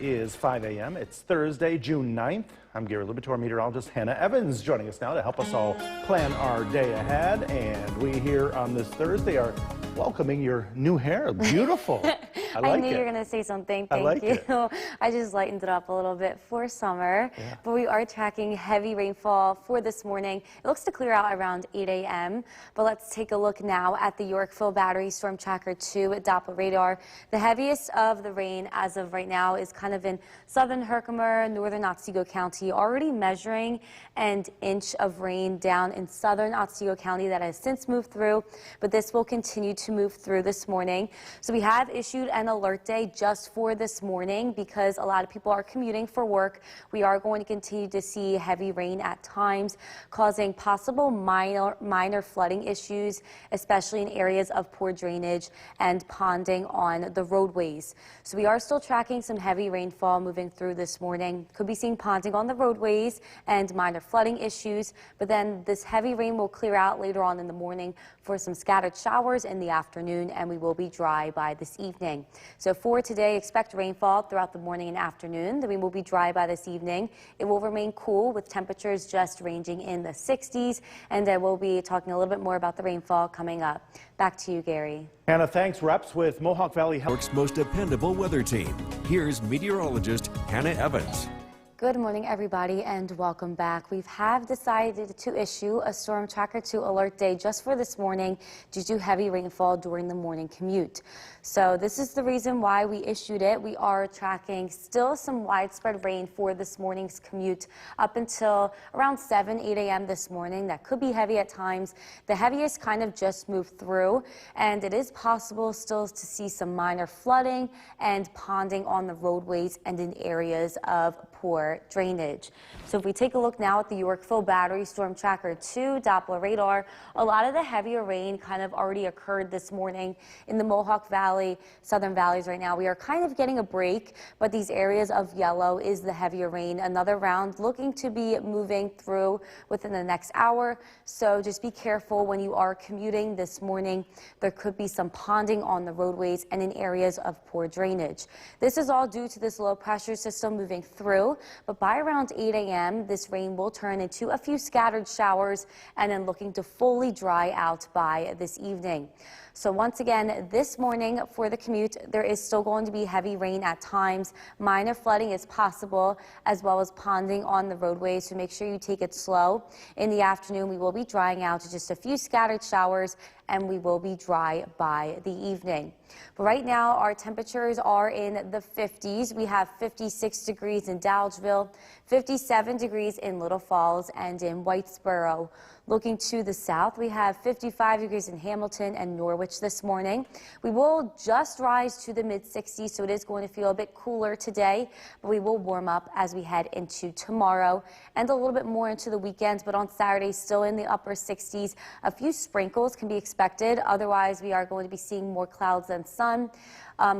is 5 a.m. It's Thursday, June 9th. I'm Gary Libator, meteorologist Hannah Evans joining us now to help us all plan our day ahead. And we here on this Thursday are welcoming your new hair. Beautiful. I like it. I knew you were going to say something. Thank you. I just lightened it up a little bit for summer. Yeah. But we are tracking heavy rainfall for this morning. It looks to clear out around 8 a.m. But let's take a look now at the Yorkville Battery Storm Tracker 2 Doppler radar. The heaviest of the rain as of right now is kind of in southern Herkimer, northern Otsego County, already measuring an inch of rain down in southern Otsego County that has since moved through. But this will continue to move through this morning. So we have issued an alert day just for this morning because a lot of people are commuting for work. We are going to continue to see heavy rain at times, causing possible minor flooding issues, especially in areas of poor drainage and ponding on the roadways. So we are still tracking some heavy rainfall moving through this morning. Could be seeing ponding on the roadways and minor flooding issues, but then this heavy rain will clear out later on in the morning for some scattered showers in the afternoon, and we will be dry by this evening. So for today, expect rainfall throughout the morning and afternoon. The rain will be dry by this evening. It will remain cool with temperatures just ranging in the 60s, and I will be talking a little bit more about the rainfall coming up. Back to you, Gary. Hannah, thanks. Reps with Mohawk Valley Health. York's most dependable weather team. Here's meteorologist Hannah Evans. Good morning, everybody, and welcome back. We have decided to issue a Storm Tracker 2 alert day just for this morning due to heavy rainfall during the morning commute. So this is the reason why we issued it. We are tracking still some widespread rain for this morning's commute up until around 8 a.m. this morning. That could be heavy at times. The heaviest kind of just moved through, and it is possible still to see some minor flooding and ponding on the roadways and in areas of poor drainage. So if we take a look now at the Yorkville Battery Storm Tracker 2 Doppler radar, a lot of the heavier rain kind of already occurred this morning in the Mohawk Valley, southern valleys right now. We are kind of getting a break, but these areas of yellow is the heavier rain. Another round looking to be moving through within the next hour. So just be careful when you are commuting this morning. There could be some ponding on the roadways and in areas of poor drainage. This is all due to this low pressure system moving through, but by around 8 a.m. this rain will turn into a few scattered showers and then looking to fully dry out by this evening. So once again, this morning for the commute, there is still going to be heavy rain at times. Minor flooding is possible, as well as ponding on the roadways, so make sure you take it slow. In the afternoon, we will be drying out to just a few scattered showers, and we will be dry by the evening. But right now, our temperatures are in the 50s. We have 56 degrees in Dowdesville, 57 degrees in Little Falls and in Whitesboro. Looking to the south, we have 55 degrees in Hamilton and Norwich this morning. We will just rise to the mid-60s, so it is going to feel a bit cooler today, but we will warm up as we head into tomorrow and a little bit more into the weekend. But on Saturday, still in the upper 60s. A few sprinkles can be expected. Otherwise, we are going to be seeing more clouds than sun.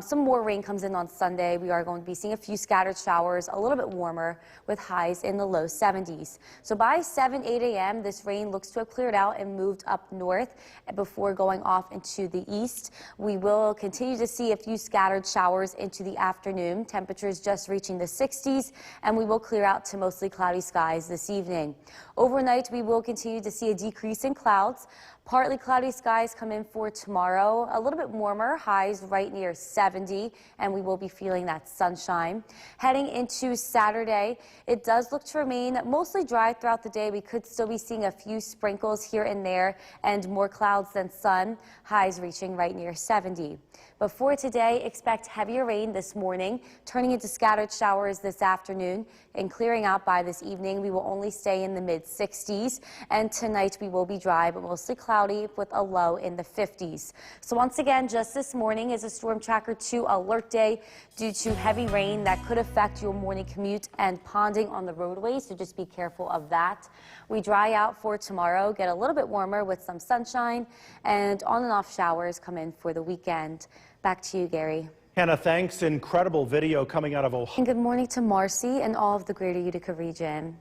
Some more rain comes in on Sunday. We are going to be seeing a few scattered showers, a little bit warmer with highs in the low 70s. So by 8 a.m., this rain looks to have cleared out and moved up north before going off into the east. We will continue to see a few scattered showers into the afternoon. Temperatures just reaching the 60s, and we will clear out to mostly cloudy skies this evening. Overnight, we will continue to see a decrease in clouds. Partly cloudy skies come in for tomorrow. A little bit warmer, highs right near 70, and we will be feeling that sunshine. Heading into Saturday, it does look to remain mostly dry throughout the day. We could still be seeing a few sprinkles here and there and more clouds than sun, highs reaching right near 70. But for today, expect heavier rain this morning, turning into scattered showers this afternoon and clearing out by this evening. We will only stay in the mid-60s, and tonight we will be dry but mostly cloudy with a low in the 50s. So once again, just this morning is a Storm Tracker 2 alert day due to heavy rain that could affect your morning commute and ponding on the roadways, so just be careful of that. We dry out for tomorrow, get a little bit warmer with some sunshine, and on and off showers come in for the weekend. Back to you, Gary. Hannah, thanks. Incredible video coming out of Ohio. And good morning to Marcy and all of the greater Utica region.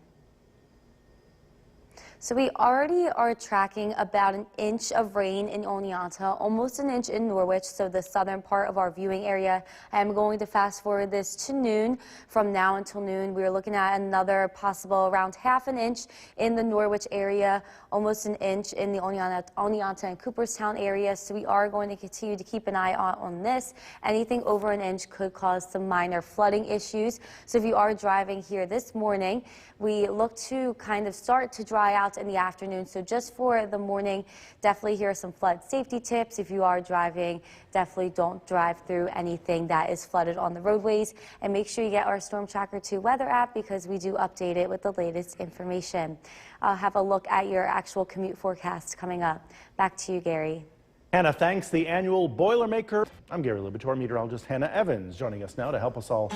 So we already are tracking about an inch of rain in Oneonta, almost an inch in Norwich, so the southern part of our viewing area. I'm going to fast forward this to noon. From now until noon, we're looking at another possible around half an inch in the Norwich area, almost an inch in the Oneonta and Cooperstown area. So we are going to continue to keep an eye on this. Anything over an inch could cause some minor flooding issues. So if you are driving here this morning, we look to kind of start to dry out in the afternoon. So just for the morning, definitely here are some flood safety tips. If you are driving, definitely don't drive through anything that is flooded on the roadways, and make sure you get our Storm Tracker 2 weather app because we do update it with the latest information. I'll have a look at your actual commute forecast coming up. Back to you, Gary. Hannah thanks the annual Boilermaker. I'm Gary Libitor, meteorologist Hannah Evans, joining us now to help us all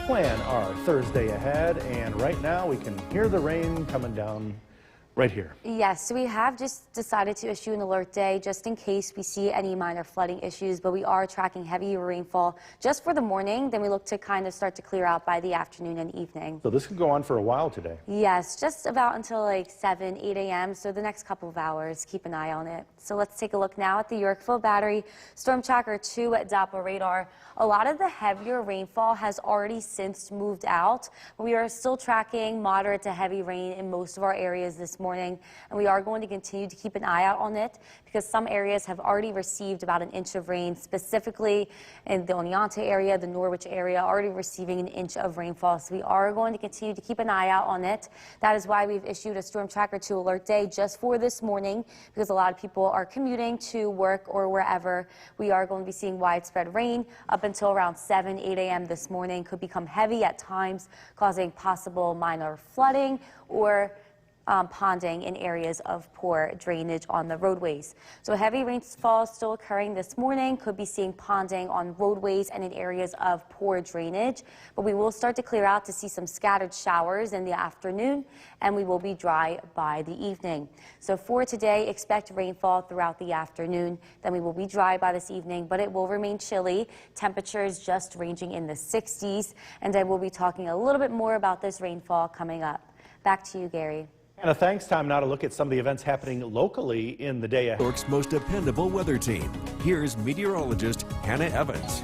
plan our Thursday ahead. And right now we can hear the rain coming down right here. Yes, so we have just decided to issue an alert day just in case we see any minor flooding issues, but we are tracking heavy rainfall just for the morning. Then we look to kind of start to clear out by the afternoon and evening. So this could go on for a while today. Yes, just about until like 7, 8 a.m. So the next couple of hours, keep an eye on it. So let's take a look now at the Yorkville Battery Storm Tracker 2 Doppler radar. A lot of the heavier rainfall has already since moved out. We are still tracking moderate to heavy rain in most of our areas this morning, and we are going to continue to keep an eye out on it because some areas have already received about an inch of rain, specifically in the Oneonta area, the Norwich area, already receiving an inch of rainfall. So we are going to continue to keep an eye out on it. That is why we've issued a Storm Tracker 2 alert day just for this morning, because a lot of people are commuting to work or wherever. We are going to be seeing widespread rain up until around 7, 8 a.m. this morning. Could become heavy at times, causing possible minor flooding or ponding in areas of poor drainage on the roadways. So heavy rainfall still occurring this morning. Could be seeing ponding on roadways and in areas of poor drainage. But we will start to clear out to see some scattered showers in the afternoon, and we will be dry by the evening. So for today, expect rainfall throughout the afternoon. Then we will be dry by this evening, but it will remain chilly. Temperatures just ranging in the 60s. And I will be talking a little bit more about this rainfall coming up. Back to you, Gary. Hannah, thanks. Time now to look at some of the events happening locally in the day ahead. York's most dependable weather team. Here's meteorologist Hannah Evans.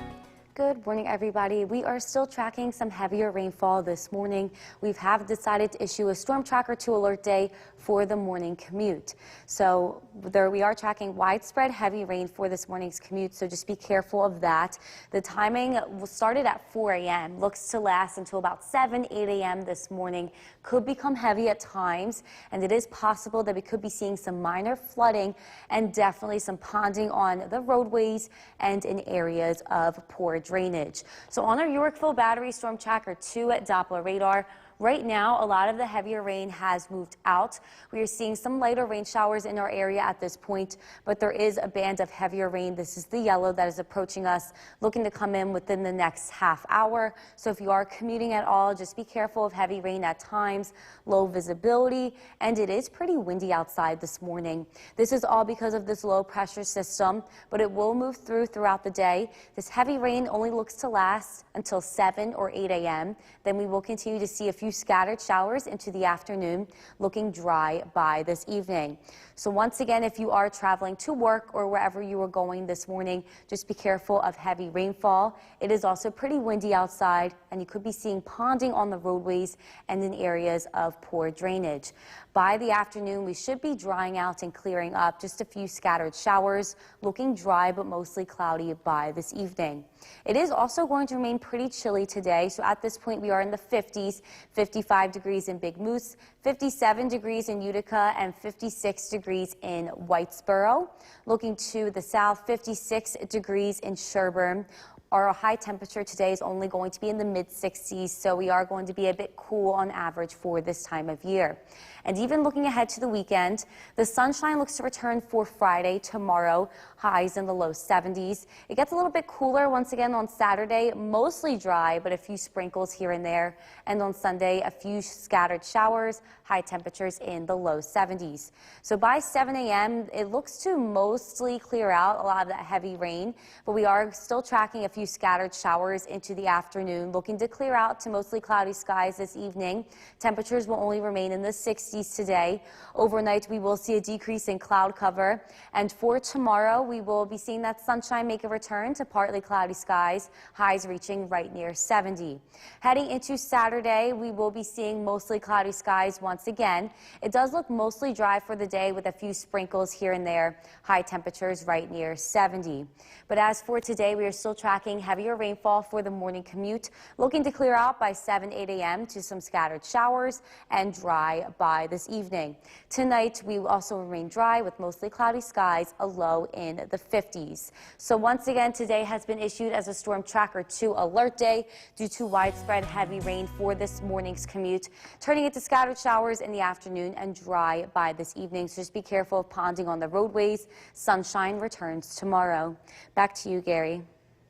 Good morning, everybody. We are still tracking some heavier rainfall this morning. We have decided to issue a Storm Tracker 2 alert day for the morning commute. So we are tracking widespread heavy rain for this morning's commute, so just be careful of that. The timing started at 4 a.m., looks to last until about 7, 8 a.m. this morning. Could become heavy at times, and it is possible that we could be seeing some minor flooding and definitely some ponding on the roadways and in areas of poor drainage. So on our Yorkville Battery Storm Tracker 2 Doppler radar, right now, a lot of the heavier rain has moved out. We are seeing some lighter rain showers in our area at this point, but there is a band of heavier rain. This is the yellow that is approaching us, looking to come in within the next half hour. So if you are commuting at all, just be careful of heavy rain at times, low visibility, and it is pretty windy outside this morning. This is all because of this low pressure system, but it will move throughout the day. This heavy rain only looks to last until 7 or 8 a.m. Then we will continue to see a few scattered showers into the afternoon, looking dry by this evening. So once again, if you are traveling to work or wherever you are going this morning, just be careful of heavy rainfall. It is also pretty windy outside, and you could be seeing ponding on the roadways and in areas of poor drainage. By the afternoon, we should be drying out and clearing up. Just a few scattered showers, looking dry but mostly cloudy by this evening. It is also going to remain pretty chilly today. So at this point, we are in the 50s, 55 degrees in Big Moose, 57 degrees in Utica, and 56 degrees in Whitesboro. Looking to the south, 56 degrees in Sherburne. Our high temperature today is only going to be in the mid-60s, so we are going to be a bit cool on average for this time of year. And even looking ahead to the weekend, the sunshine looks to return for Friday, tomorrow, highs in the low 70s. It gets a little bit cooler once again on Saturday, mostly dry, but a few sprinkles here and there. And on Sunday, a few scattered showers, high temperatures in the low 70s. So by 7 a.m., it looks to mostly clear out a lot of that heavy rain, but we are still tracking a few few scattered showers into the afternoon. Looking to clear out to mostly cloudy skies this evening. Temperatures will only remain in the 60s today. Overnight, we will see a decrease in cloud cover. And for tomorrow, we will be seeing that sunshine make a return to partly cloudy skies, highs reaching right near 70. Heading into Saturday, we will be seeing mostly cloudy skies once again. It does look mostly dry for the day with a few sprinkles here and there. High temperatures right near 70. But as for today, we are still tracking heavier rainfall for the morning commute, looking to clear out by 8 a.m. to some scattered showers and dry by this evening. Tonight, we will also remain dry with mostly cloudy skies, a low in the 50s. So once again, today has been issued as a Storm Tracker 2 alert day due to widespread heavy rain for this morning's commute, turning into scattered showers in the afternoon and dry by this evening. So just be careful of ponding on the roadways. Sunshine returns tomorrow. Back to you, Gary.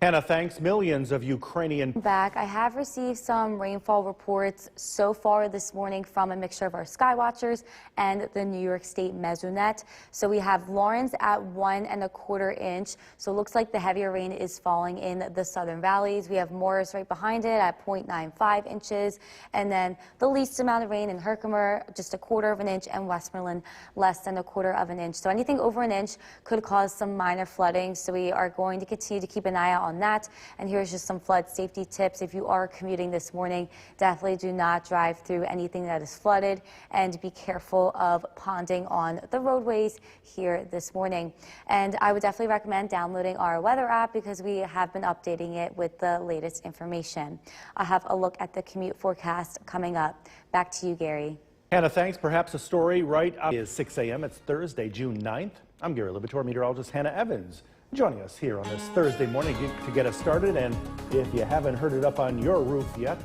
Hannah, thanks. Millions of Ukrainian Back. I have received some rainfall reports so far this morning from a mixture of our Skywatchers and the New York State Mesonet. So we have Lawrence at 1¼ inch. So it looks like the heavier rain is falling in the southern valleys. We have Morris right behind it at 0.95 inches. And then the least amount of rain in Herkimer, just 1/4 inch, and Westmoreland less than 1/4 inch. So anything over an inch could cause some minor flooding. So we are going to continue to keep an eye out on that. And here's just some flood safety tips. If you are commuting this morning, definitely do not drive through anything that is flooded and be careful of ponding on the roadways here this morning. And I would definitely recommend downloading our weather app because we have been updating it with the latest information. I'll have a look at the commute forecast coming up. Back to you, Gary. Hannah, thanks. Perhaps a story right up is 6 a.m. It's Thursday, June 9th. I'm Gary Libator, meteorologist Hannah Evans, joining us here on this Thursday morning to get us started. And if you haven't heard it up on your roof yet,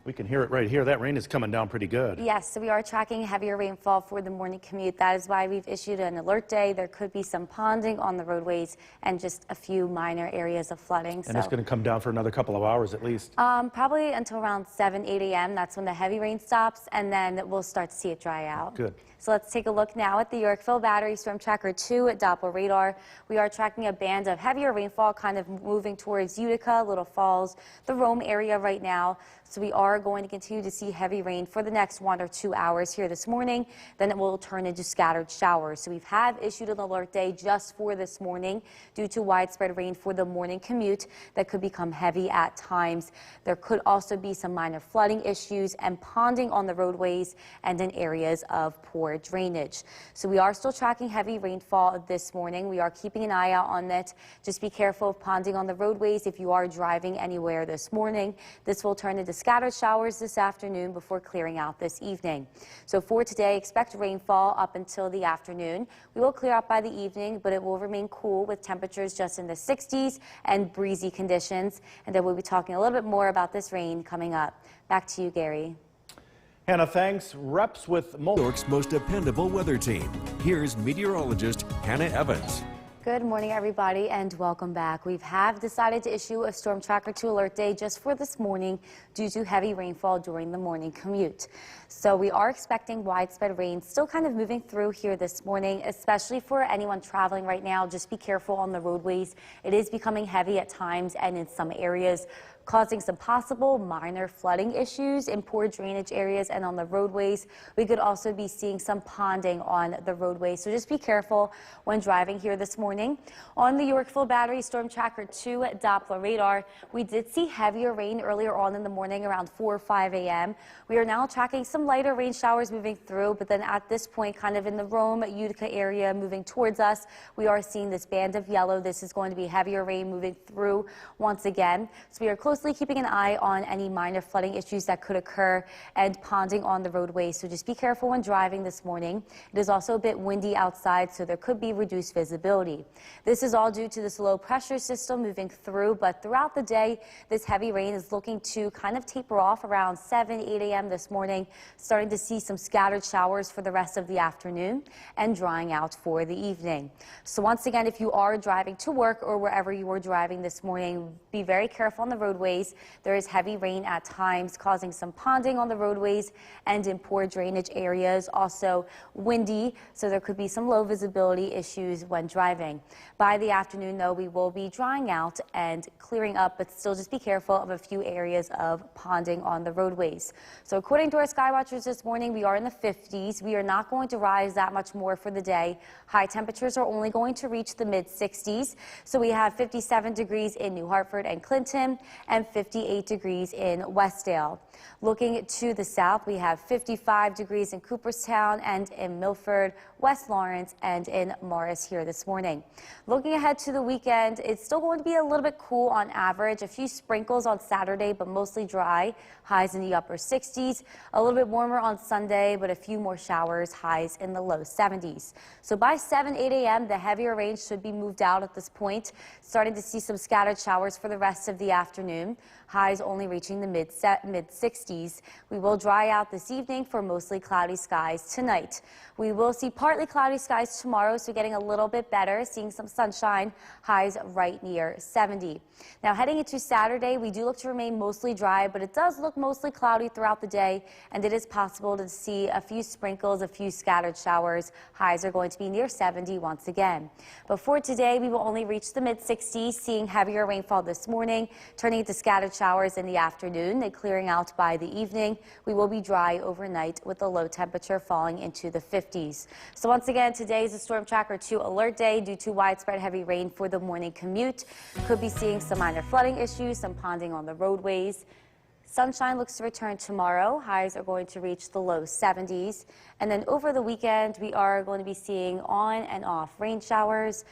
we can hear it right here. That rain is coming down pretty good. Yes, so we are tracking heavier rainfall for the morning commute. That is why we've issued an alert day. There could be some ponding on the roadways and just a few minor areas of flooding. And it's going to come down for another couple of hours at least. Probably until around 8 a.m. That's when the heavy rain stops, and then we'll start to see it dry out. Good. So let's take a look now at the Yorkville Battery Storm Tracker 2 at Doppler radar. We are tracking a band of heavier rainfall kind of moving towards Utica, Little Falls, the Rome area right now. So we are going to continue to see heavy rain for the next 1 or 2 hours here this morning. Then it will turn into scattered showers. So we have issued an alert day just for this morning due to widespread rain for the morning commute that could become heavy at times. There could also be some minor flooding issues and ponding on the roadways and in areas of poor drainage. So we are still tracking heavy rainfall this morning. We are keeping an eye out on it. Just be careful of ponding on the roadways if you are driving anywhere this morning. This will turn into scattered showers this afternoon before clearing out this evening. So for today, expect rainfall up until the afternoon. We will clear out by the evening, but it will remain cool with temperatures just in the 60s and breezy conditions. And then we'll be talking a little bit more about this rain coming up. Back to you, Gary. Hannah, thanks. Reps with New York's most dependable weather team. Here's meteorologist Hannah Evans. Good morning, everybody, and welcome back. We have decided to issue a Storm Tracker 2 alert day just for this morning due to heavy rainfall during the morning commute. So we are expecting widespread rain still kind of moving through here this morning, especially for anyone traveling right now. Just be careful on the roadways. It is becoming heavy at times and in some areas, causing some possible minor flooding issues in poor drainage areas and on the roadways. We could also be seeing some ponding on the roadways, so just be careful when driving here this morning. On the Yorkville Battery Storm Tracker 2 Doppler radar, we did see heavier rain earlier on in the morning around 4 or 5 a.m. We are now tracking some lighter rain showers moving through, but then at this point, kind of in the Rome, Utica area moving towards us, we are seeing this band of yellow. This is going to be heavier rain moving through once again. So we are closely keeping an eye on any minor flooding issues that could occur and ponding on the roadways. So just be careful when driving this morning. It is also a bit windy outside, so there could be reduced visibility. This is all due to this low pressure system moving through, but throughout the day, this heavy rain is looking to kind of taper off around 8 a.m. this morning, starting to see some scattered showers for the rest of the afternoon and drying out for the evening. So once again, if you are driving to work or wherever you are driving this morning, be very careful on the roadway. roadways. There is heavy rain at times, causing some ponding on the roadways and in poor drainage areas. Also windy, so there could be some low visibility issues when driving. By the afternoon, though, we will be drying out and clearing up, but still just be careful of a few areas of ponding on the roadways. So according to our Skywatchers this morning, we are in the 50s. We are not going to rise that much more for the day. High temperatures are only going to reach the mid-60s. So we have 57 degrees in New Hartford and Clinton and 58 degrees in Westdale. Looking to the south, we have 55 degrees in Cooperstown and in Milford, West Lawrence, and in Morris here this morning. Looking ahead to the weekend, it's still going to be a little bit cool on average. A few sprinkles on Saturday, but mostly dry. Highs in the upper 60s. A little bit warmer on Sunday, but a few more showers. Highs in the low 70s. So by 8 a.m., the heavier rain should be moved out at this point. Starting to see some scattered showers for the rest of the afternoon. Highs only reaching the mid-60s. We will dry out this evening for mostly cloudy skies tonight. We will see partly cloudy skies tomorrow, so getting a little bit better, seeing some sunshine, highs right near 70. Now heading into Saturday, we do look to remain mostly dry, but it does look mostly cloudy throughout the day, and it is possible to see a few sprinkles, a few scattered showers. Highs are going to be near 70 once again. But for today, we will only reach the mid-60s, seeing heavier rainfall this morning, turning into scattered showers in the afternoon, then clearing out by the evening. We will be dry overnight with the low temperature falling into the 50s. So once again, today is a Storm Tracker 2 alert day due to widespread heavy rain for the morning commute. Could be seeing some minor flooding issues, some ponding on the roadways. Sunshine looks to return tomorrow. Highs are going to reach the low 70s. And then over the weekend, we are going to be seeing on and off rain showers.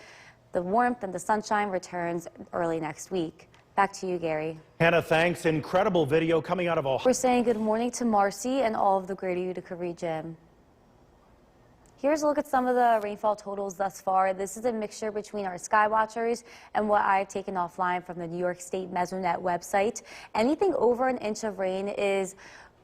The warmth and the sunshine returns early next week. Back to you, Gary. Hannah, thanks. Incredible video coming out of Ohio. We're saying good morning to Marcy and all of the greater Utica region. Here's a look at some of the rainfall totals thus far. This is a mixture between our Skywatchers and what I've taken offline from the New York State Mesonet website. Anything over an inch of rain is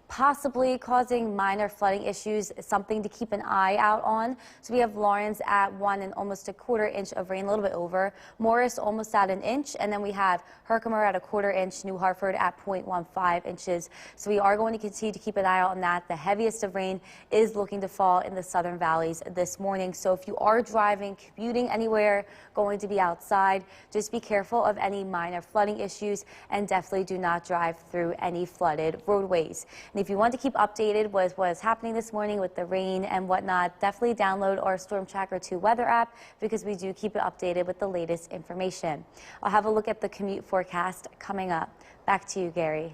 possibly causing minor flooding issues, something to keep an eye out on. So we have Lawrence at 1 and almost a quarter inch of rain, a little bit over. Morris almost at an inch, and then we have Herkimer at a quarter inch, New Hartford at 0.15 inches. So we are going to continue to keep an eye out on that. The heaviest of rain is looking to fall in the southern valleys this morning. So if you are driving, commuting anywhere, going to be outside, just be careful of any minor flooding issues and definitely do not drive through any flooded roadways. And if you want to keep updated with what is happening this morning with the rain and whatnot, definitely download our Storm Tracker 2 weather app because we do keep it updated with the latest information. I'll have a look at the commute forecast coming up. Back to you, Gary.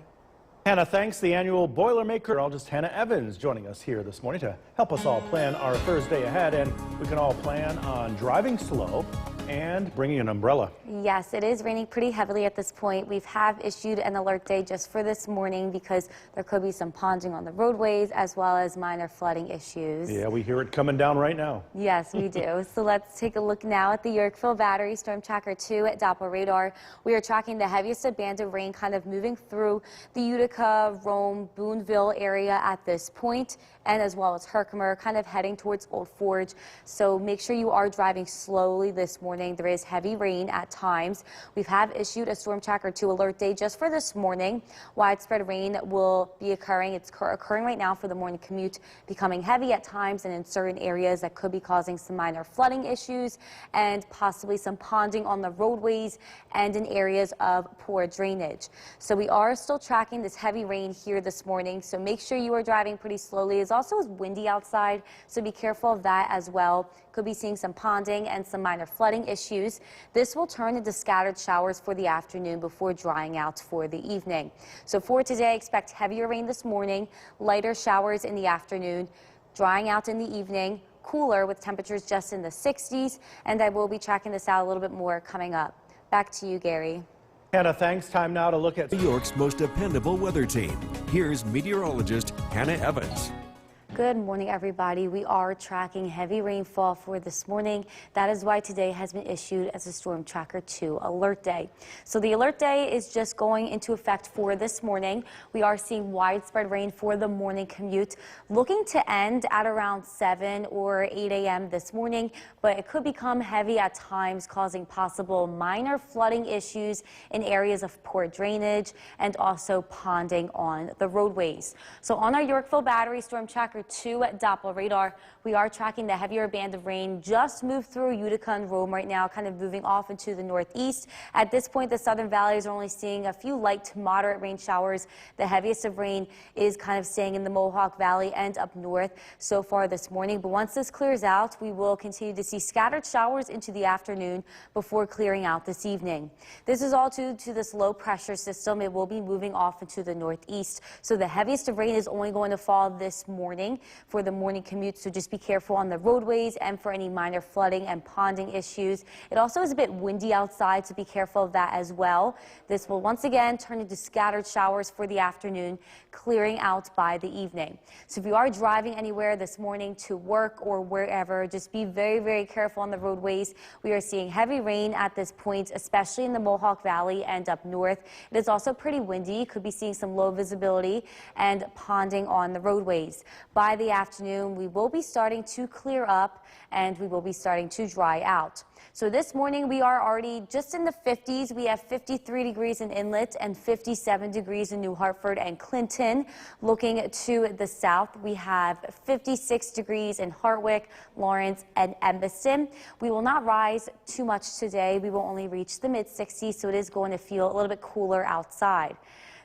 Hannah, thanks. The annual Boilermaker, Hannah Evans, joining us here this morning to help us all plan our Thursday ahead. And we can all plan on driving slow and bringing an umbrella. Yes, it is raining pretty heavily at this point. We have issued an alert day just for this morning because there could be some ponding on the roadways as well as minor flooding issues. Yeah, we hear it coming down right now. Yes, we do. So let's take a look now at the Yorkville Battery Storm Tracker 2 at Doppler radar. We are tracking the heaviest of band of rain kind of moving through the Utica, Rome, Boonville area at this point, and as well as Herkimer, kind of heading towards Old Forge. So make sure you are driving slowly this morning. There is heavy rain at times. We have issued a Storm Tracker 2 alert day just for this morning. Widespread rain will be occurring. It's occurring right now for the morning commute, becoming heavy at times and in certain areas that could be causing some minor flooding issues and possibly some ponding on the roadways and in areas of poor drainage. So we are still tracking this heavy rain here this morning. So make sure you are driving pretty slowly. It's also windy outside, so be careful of that as well. Could be seeing some ponding and some minor flooding issues. This will turn into scattered showers for the afternoon before drying out for the evening. So for today, expect heavier rain this morning, lighter showers in the afternoon, drying out in the evening, cooler with temperatures just in the 60s, and I will be tracking this out a little bit more coming up. Back to you, Gary. Hannah, thanks. Time now to look at New York's most dependable weather team. Here's meteorologist Hannah Evans. Good morning, everybody. We are tracking heavy rainfall for this morning. That is why today has been issued as a Storm Tracker 2 alert day. So the alert day is just going into effect for this morning. We are seeing widespread rain for the morning commute, looking to end at around 7 or 8 a.m. this morning, but it could become heavy at times, causing possible minor flooding issues in areas of poor drainage and also ponding on the roadways. So on our Yorkville Battery Storm Tracker 2 Doppler radar, we are tracking the heavier band of rain just moved through Utica and Rome right now, kind of moving off into the northeast. At this point, the southern valleys are only seeing a few light to moderate rain showers. The heaviest of rain is kind of staying in the Mohawk Valley and up north so far this morning. But once this clears out, we will continue to see scattered showers into the afternoon before clearing out this evening. This is all due to this low pressure system. It will be moving off into the northeast. So the heaviest of rain is only going to fall this morning for the morning commute. So just be careful on the roadways and for any minor flooding and ponding issues. It also is a bit windy outside, so be careful of that as well. This will once again turn into scattered showers for the afternoon, clearing out by the evening. So if you are driving anywhere this morning to work or wherever, just be very, very careful on the roadways. We are seeing heavy rain at this point, especially in the Mohawk Valley and up north. It is also pretty windy. Could be seeing some low visibility and ponding on the roadways. By the afternoon, we will be starting to clear up and we will be starting to dry out. So this morning we are already just in the 50s. We have 53 degrees in Inlet and 57 degrees in New Hartford and Clinton. Looking to the south, we have 56 degrees in Hartwick, Lawrence, and Evanston. We will not rise too much today. We will only reach the mid-60s, so it is going to feel a little bit cooler outside.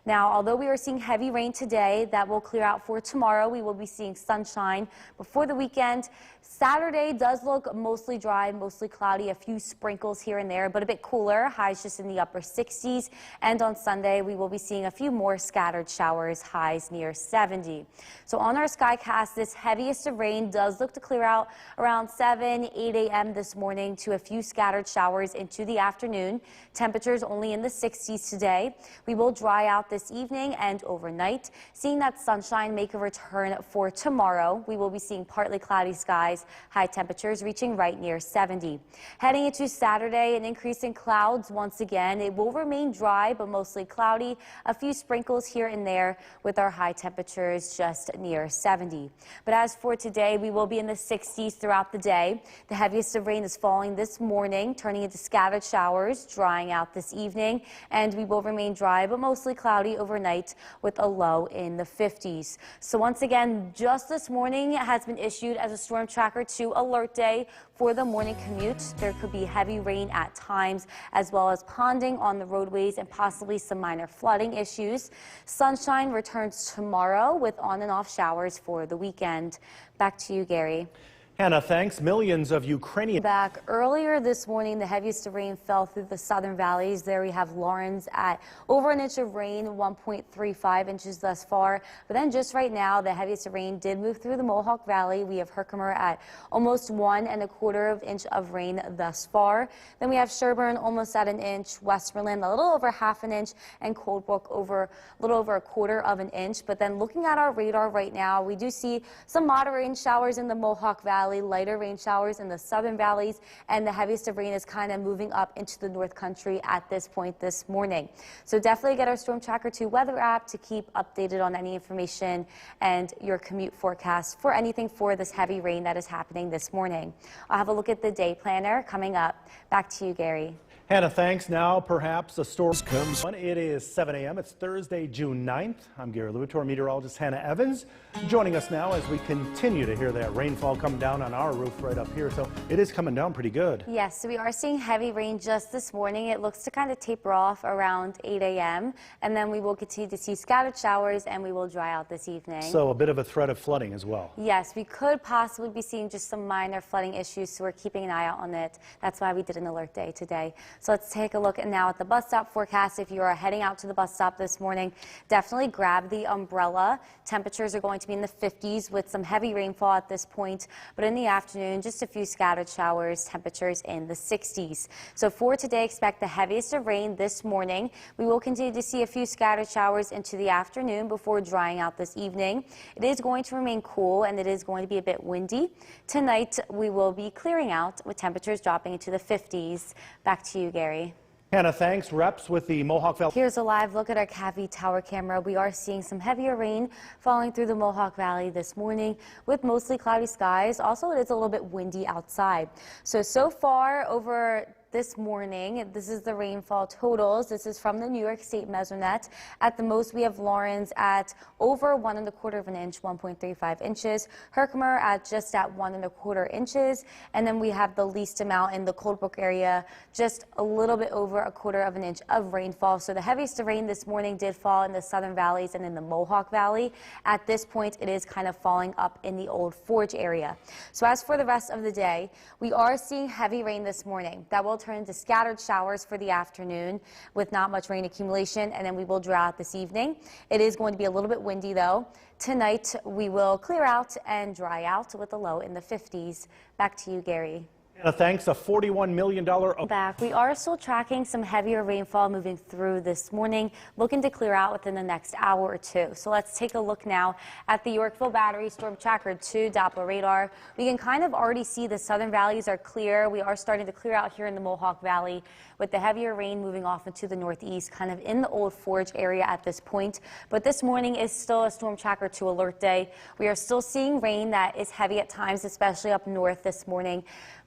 Now, although we are seeing heavy rain today, that will clear out for tomorrow. We will be seeing sunshine before the weekend. Saturday does look mostly dry, mostly cloudy, a few sprinkles here and there, but a bit cooler. Highs just in the upper 60s. And on Sunday, we will be seeing a few more scattered showers, highs near 70. So on our Skycast, this heaviest of rain does look to clear out around 7, 8 a.m. this morning to a few scattered showers into the afternoon. Temperatures only in the 60s today. We will dry out this evening and overnight. Seeing that sunshine make a return for tomorrow. We will be seeing partly cloudy skies, high temperatures reaching right near 70. Heading into Saturday, an increase in clouds once again. It will remain dry but mostly cloudy. A few sprinkles here and there with our high temperatures just near 70. But as for today, we will be in the 60s throughout the day. The heaviest of rain is falling this morning, turning into scattered showers, drying out this evening, and we will remain dry but mostly cloudy overnight with a low in the 50s. So once again, just this morning has been issued as a Storm Tracker 2 alert day for the morning commute. There could be heavy rain at times, as well as ponding on the roadways and possibly some minor flooding issues. Sunshine returns tomorrow with on and off showers for the weekend. Back to you, Gary. Hannah, thanks. Millions of Ukrainian. Back earlier this morning, the heaviest of rain fell through the southern valleys. There we have Lawrence at over an inch of rain, 1.35 inches thus far. But then just right now, the heaviest of rain did move through the Mohawk Valley. We have Herkimer at almost 1.25 inches of rain thus far. Then we have Sherburne almost at an inch, Westmoreland a little over half an inch, and Coldbrook over a little over 1/4 of an inch. But then looking at our radar right now, we do see some moderate rain showers in the Mohawk Valley, lighter rain showers in the southern valleys, and the heaviest of rain is kind of moving up into the North Country at this point this morning. So definitely get our Storm Tracker 2 weather app to keep updated on any information and your commute forecast for anything for this heavy rain that is happening this morning. I'll have a look at the day planner coming up. Back to you, Gary. Hannah, thanks. Now, perhaps a storm comes. It is 7 a.m. It's Thursday, June 9th. I'm Gary Lubitor, meteorologist Hannah Evans, joining us now as we continue to hear that rainfall come down on our roof right up here. So it is coming down pretty good. Yes, so we are seeing heavy rain just this morning. It looks to kind of taper off around 8 a.m. And then we will continue to see scattered showers and we will dry out this evening. So a bit of a threat of flooding as well. Yes, we could possibly be seeing just some minor flooding issues, so we're keeping an eye out on it. That's why we did an alert day today. So let's take a look now at the bus stop forecast. If you are heading out to the bus stop this morning, definitely grab the umbrella. Temperatures are going to be in the 50s with some heavy rainfall at this point, but in the afternoon, just a few scattered showers, temperatures in the 60s. So for today, expect the heaviest of rain this morning. We will continue to see a few scattered showers into the afternoon before drying out this evening. It is going to remain cool and it is going to be a bit windy. Tonight, we will be clearing out with temperatures dropping into the 50s. Back to you, Gary. Hannah, thanks. Reps with the Mohawk Valley. Here's a live look at our Cavi Tower camera. We are seeing some heavier rain falling through the Mohawk Valley this morning with mostly cloudy skies. Also, it is a little bit windy outside. So far over this morning, this is the rainfall totals. This is from the New York State Mesonet. At the most, we have Lawrence at over 1¼ of an inch, 1.35 inches. Herkimer at just at 1¼ inches. And then we have the least amount in the Coldbrook area, just a little bit over 1/4 of an inch of rainfall. So the heaviest of rain this morning did fall in the southern valleys and in the Mohawk Valley. At this point, it is kind of falling up in the Old Forge area. So as for the rest of the day, we are seeing heavy rain this morning. That will turn into scattered showers for the afternoon with not much rain accumulation, and then we will dry out this evening. It is going to be a little bit windy though. Tonight we will clear out and dry out with a low in the 50s. Back to you, Gary. Hannah, thanks. A $41 million. Back. We are still tracking some heavier rainfall moving through this morning, looking to clear out within the next hour or two. So let's take a look now at the Yorkville Battery Storm Tracker 2 Doppler radar. We can kind of already see the southern valleys are clear. We are starting to clear out here in the Mohawk Valley with the heavier rain moving off into the northeast, kind of in the Old Forge area at this point. But this morning is still a Storm Tracker 2 alert day. We are still seeing rain that is heavy at times, especially up north this morning,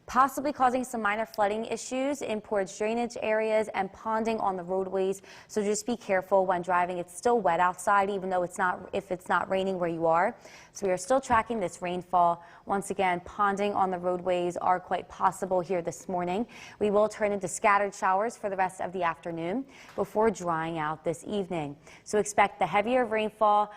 possibly causing some minor flooding issues in portage drainage areas and ponding on the roadways. So just be careful when driving. It's still wet outside, even though if it's not raining where you are. So we are still tracking this rainfall. Once again, ponding on the roadways are quite possible here this morning. We will turn into scattered showers for the rest of the afternoon before drying out this evening. So expect the heavier rainfall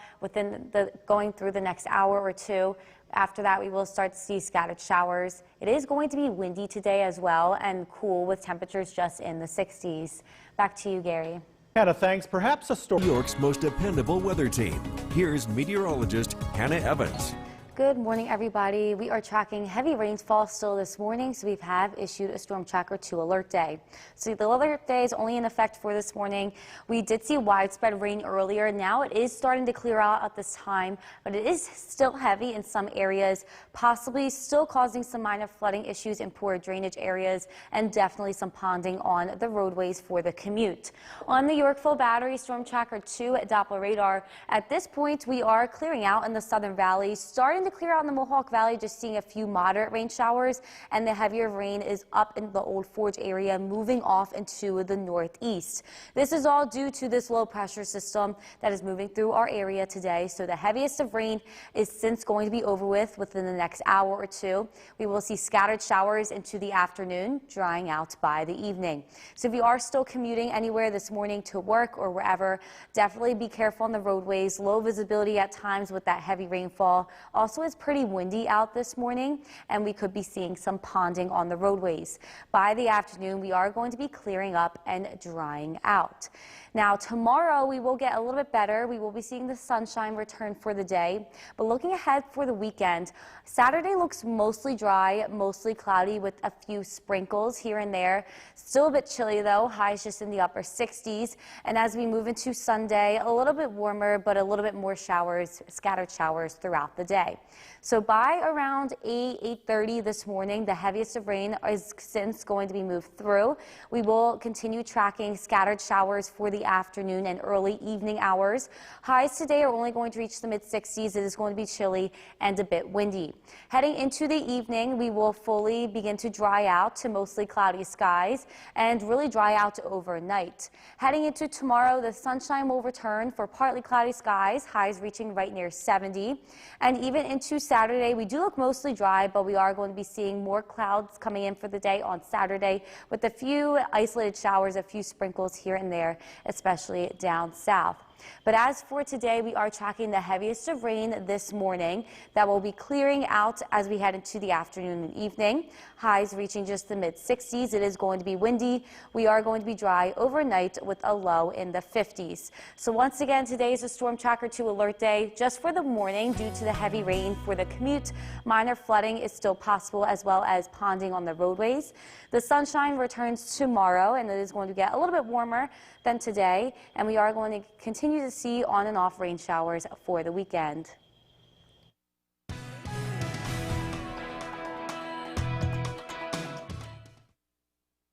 going through the next hour or two. After that, we will start to see scattered showers. It is going to be windy today as well and cool with temperatures just in the 60s. Back to you, Gary. Hannah, thanks. Perhaps a story. New York's most dependable weather team. Here's meteorologist Hannah Evans. Good morning, everybody. We are tracking heavy rainfall still this morning, so we have issued a Storm Tracker 2 alert day. So the alert day is only in effect for this morning. We did see widespread rain earlier. Now it is starting to clear out at this time, but it is still heavy in some areas, possibly still causing some minor flooding issues in poor drainage areas and definitely some ponding on the roadways for the commute. On the Yorkville Battery Storm Tracker 2 Doppler radar, at this point we are clearing out in the southern valley, starting to clear out in the Mohawk Valley, just seeing a few moderate rain showers, and the heavier rain is up in the Old Forge area, moving off into the northeast. This is all due to this low pressure system that is moving through our area today. So the heaviest of rain is since going to be over with within the next hour or two. We will see scattered showers into the afternoon, drying out by the evening. So if you are still commuting anywhere this morning to work or wherever, definitely be careful on the roadways. Low visibility at times with that heavy rainfall. Also, it's pretty windy out this morning, and we could be seeing some ponding on the roadways. By the afternoon, we are going to be clearing up and drying out. Now, tomorrow we will get a little bit better. We will be seeing the sunshine return for the day. But looking ahead for the weekend, Saturday looks mostly dry, mostly cloudy with a few sprinkles here and there. Still a bit chilly though, highs just in the upper 60s. And as we move into Sunday, a little bit warmer, but a little bit more showers, scattered showers throughout the day. So by around 8:30 this morning, the heaviest of rain is since going to be moved through. We will continue tracking scattered showers for the afternoon and early evening hours. Highs today are only going to reach the mid-60s. It is going to be chilly and a bit windy. Heading into the evening, we will fully begin to dry out to mostly cloudy skies and really dry out overnight. Heading into tomorrow, the sunshine will return for partly cloudy skies, highs reaching right near 70. And even into Saturday, we do look mostly dry, but we are going to be seeing more clouds coming in for the day on Saturday with a few isolated showers, a few sprinkles here and there, especially down south. But as for today, we are tracking the heaviest of rain this morning that will be clearing out as we head into the afternoon and evening. Highs reaching just the mid-60s. It is going to be windy. We are going to be dry overnight with a low in the 50s. So once again, today is a Storm Tracker 2 alert day just for the morning due to the heavy rain. For the commute, minor flooding is still possible as well as ponding on the roadways. The sunshine returns tomorrow and it is going to get a little bit warmer than today, and we are going to continue to see on and off rain showers for the weekend.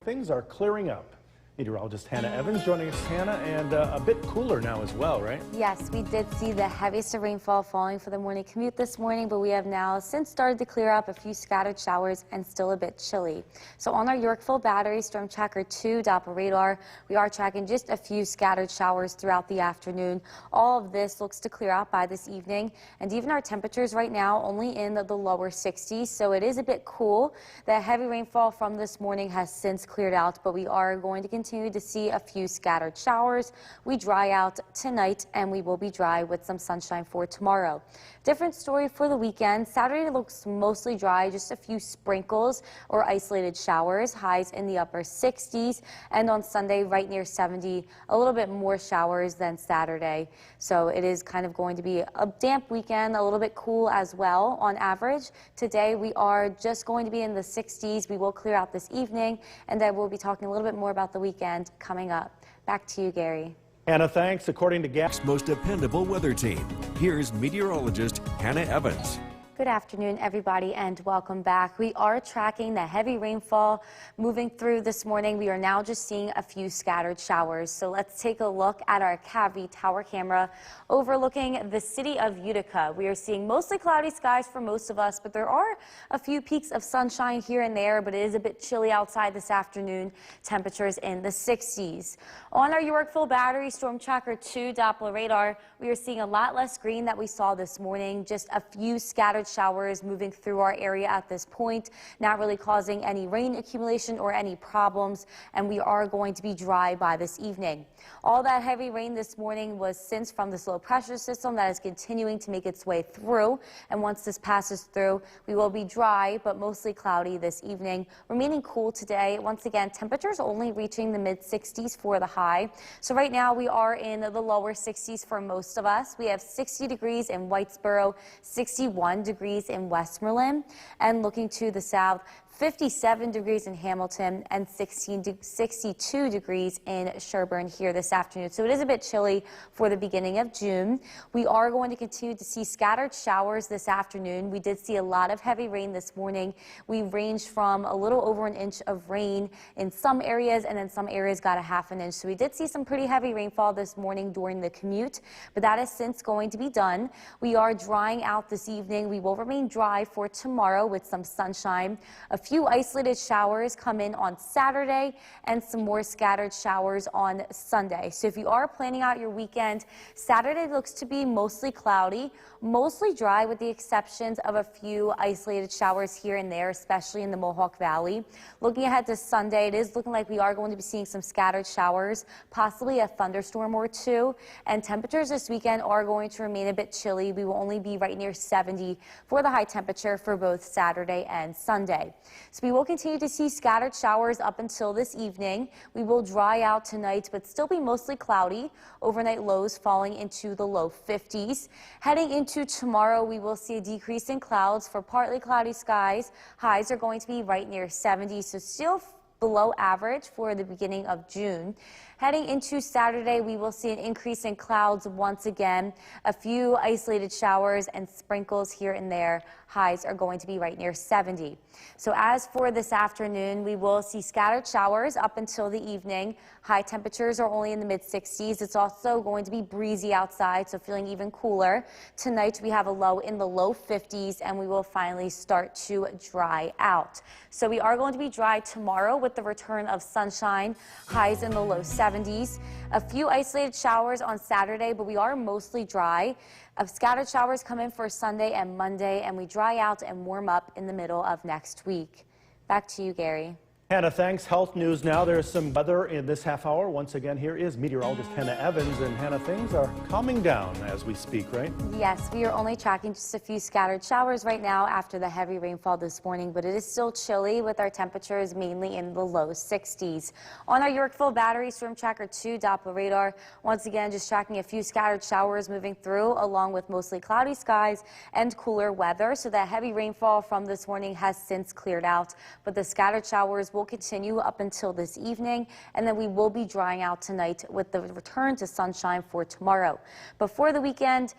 Things are clearing up. Meteorologist Hannah Evans joining us, Hannah, and a bit cooler now as well, right? Yes, we did see the heaviest of rainfall falling for the morning commute this morning, but we have now since started to clear up, a few scattered showers and still a bit chilly. So on our Yorkville Battery Storm Tracker 2 Doppler radar, we are tracking just a few scattered showers throughout the afternoon. All of this looks to clear out by this evening, and even our temperatures right now only in the lower 60s, so it is a bit cool. The heavy rainfall from this morning has since cleared out, but we are going to continue to see a few scattered showers. We dry out tonight and we will be dry with some sunshine for tomorrow. Different story for the weekend. Saturday looks mostly dry, just a few sprinkles or isolated showers, highs in the upper 60s, and on Sunday right near 70, a little bit more showers than Saturday. So it is kind of going to be a damp weekend, a little bit cool as well on average. Today we are just going to be in the 60s. We will clear out this evening, and then we'll be talking a little bit more about the weekend coming up. Back to you, Gary. Hannah, thanks. According to GAS, Most dependable weather team. Here's meteorologist Hannah Evans. Good afternoon, everybody, and welcome back. We are tracking the heavy rainfall moving through this morning. We are now just seeing a few scattered showers. So let's take a look at our Cavity Tower camera overlooking the city of Utica. We are seeing mostly cloudy skies for most of us, but there are a few peaks of sunshine here and there, but it is a bit chilly outside this afternoon. Temperatures in the 60s. On our Yorkville Battery Storm Tracker 2 Doppler radar, we are seeing a lot less green that we saw this morning. Just a few scattered showers moving through our area at this point, not really causing any rain accumulation or any problems, and we are going to be dry by this evening. All that heavy rain this morning was since from this low pressure system that is continuing to make its way through, and once this passes through, we will be dry but mostly cloudy this evening, remaining cool today. Once again, temperatures only reaching the mid 60s for the high. So right now we are in the lower 60s for most of us. We have 60 degrees in Whitesboro, 61 degrees in Westmoreland, and looking to the south, 57 degrees in Hamilton and 62 degrees in Sherburne here this afternoon. So it is a bit chilly for the beginning of June. We are going to continue to see scattered showers this afternoon. We did see a lot of heavy rain this morning. We ranged from a little over an inch of rain in some areas, and then some areas got a half an inch. So we did see some pretty heavy rainfall this morning during the commute, but that is since going to be done. We are drying out this evening. We will remain dry for tomorrow with some sunshine. A few isolated showers come in on Saturday and some more scattered showers on Sunday. So if you are planning out your weekend, Saturday looks to be mostly cloudy, mostly dry with the exceptions of a few isolated showers here and there, especially in the Mohawk Valley. Looking ahead to Sunday, it is looking like we are going to be seeing some scattered showers, possibly a thunderstorm or two, and temperatures this weekend are going to remain a bit chilly. We will only be right near 70 for the high temperature for both Saturday and Sunday. So we will continue to see scattered showers up until this evening. We will dry out tonight, but still be mostly cloudy. Overnight lows falling into the low 50s. Heading into tomorrow, we will see a decrease in clouds for partly cloudy skies. Highs are going to be right near 70, so still below average for the beginning of June. Heading into Saturday, we will see an increase in clouds once again. A few isolated showers and sprinkles here and there. Highs are going to be right near 70. So as for this afternoon, we will see scattered showers up until the evening. High temperatures are only in the mid 60s. It's also going to be breezy outside, so feeling even cooler. Tonight we have a low in the low 50s, and we will finally start to dry out. So we are going to be dry tomorrow with the return of sunshine. Highs in the low 70s. A few isolated showers on Saturday, but we are mostly dry. Scattered showers come in for Sunday and Monday, and we dry out and warm up in the middle of next week. Back to you, Gary. Hannah, thanks. Health news now. There's some weather in this half hour. Once again, here is meteorologist Hannah Evans. And Hannah, things are calming down as we speak, right? Yes, we are only tracking just a few scattered showers right now after the heavy rainfall this morning, but it is still chilly with our temperatures mainly in the low 60s. On our Yorkville Battery Storm Tracker 2 Doppler radar, once again, just tracking a few scattered showers moving through along with mostly cloudy skies and cooler weather. So that heavy rainfall from this morning has since cleared out, but the scattered showers will continue up until this evening, and then we will be drying out tonight with the return to sunshine for tomorrow. Before the weekend,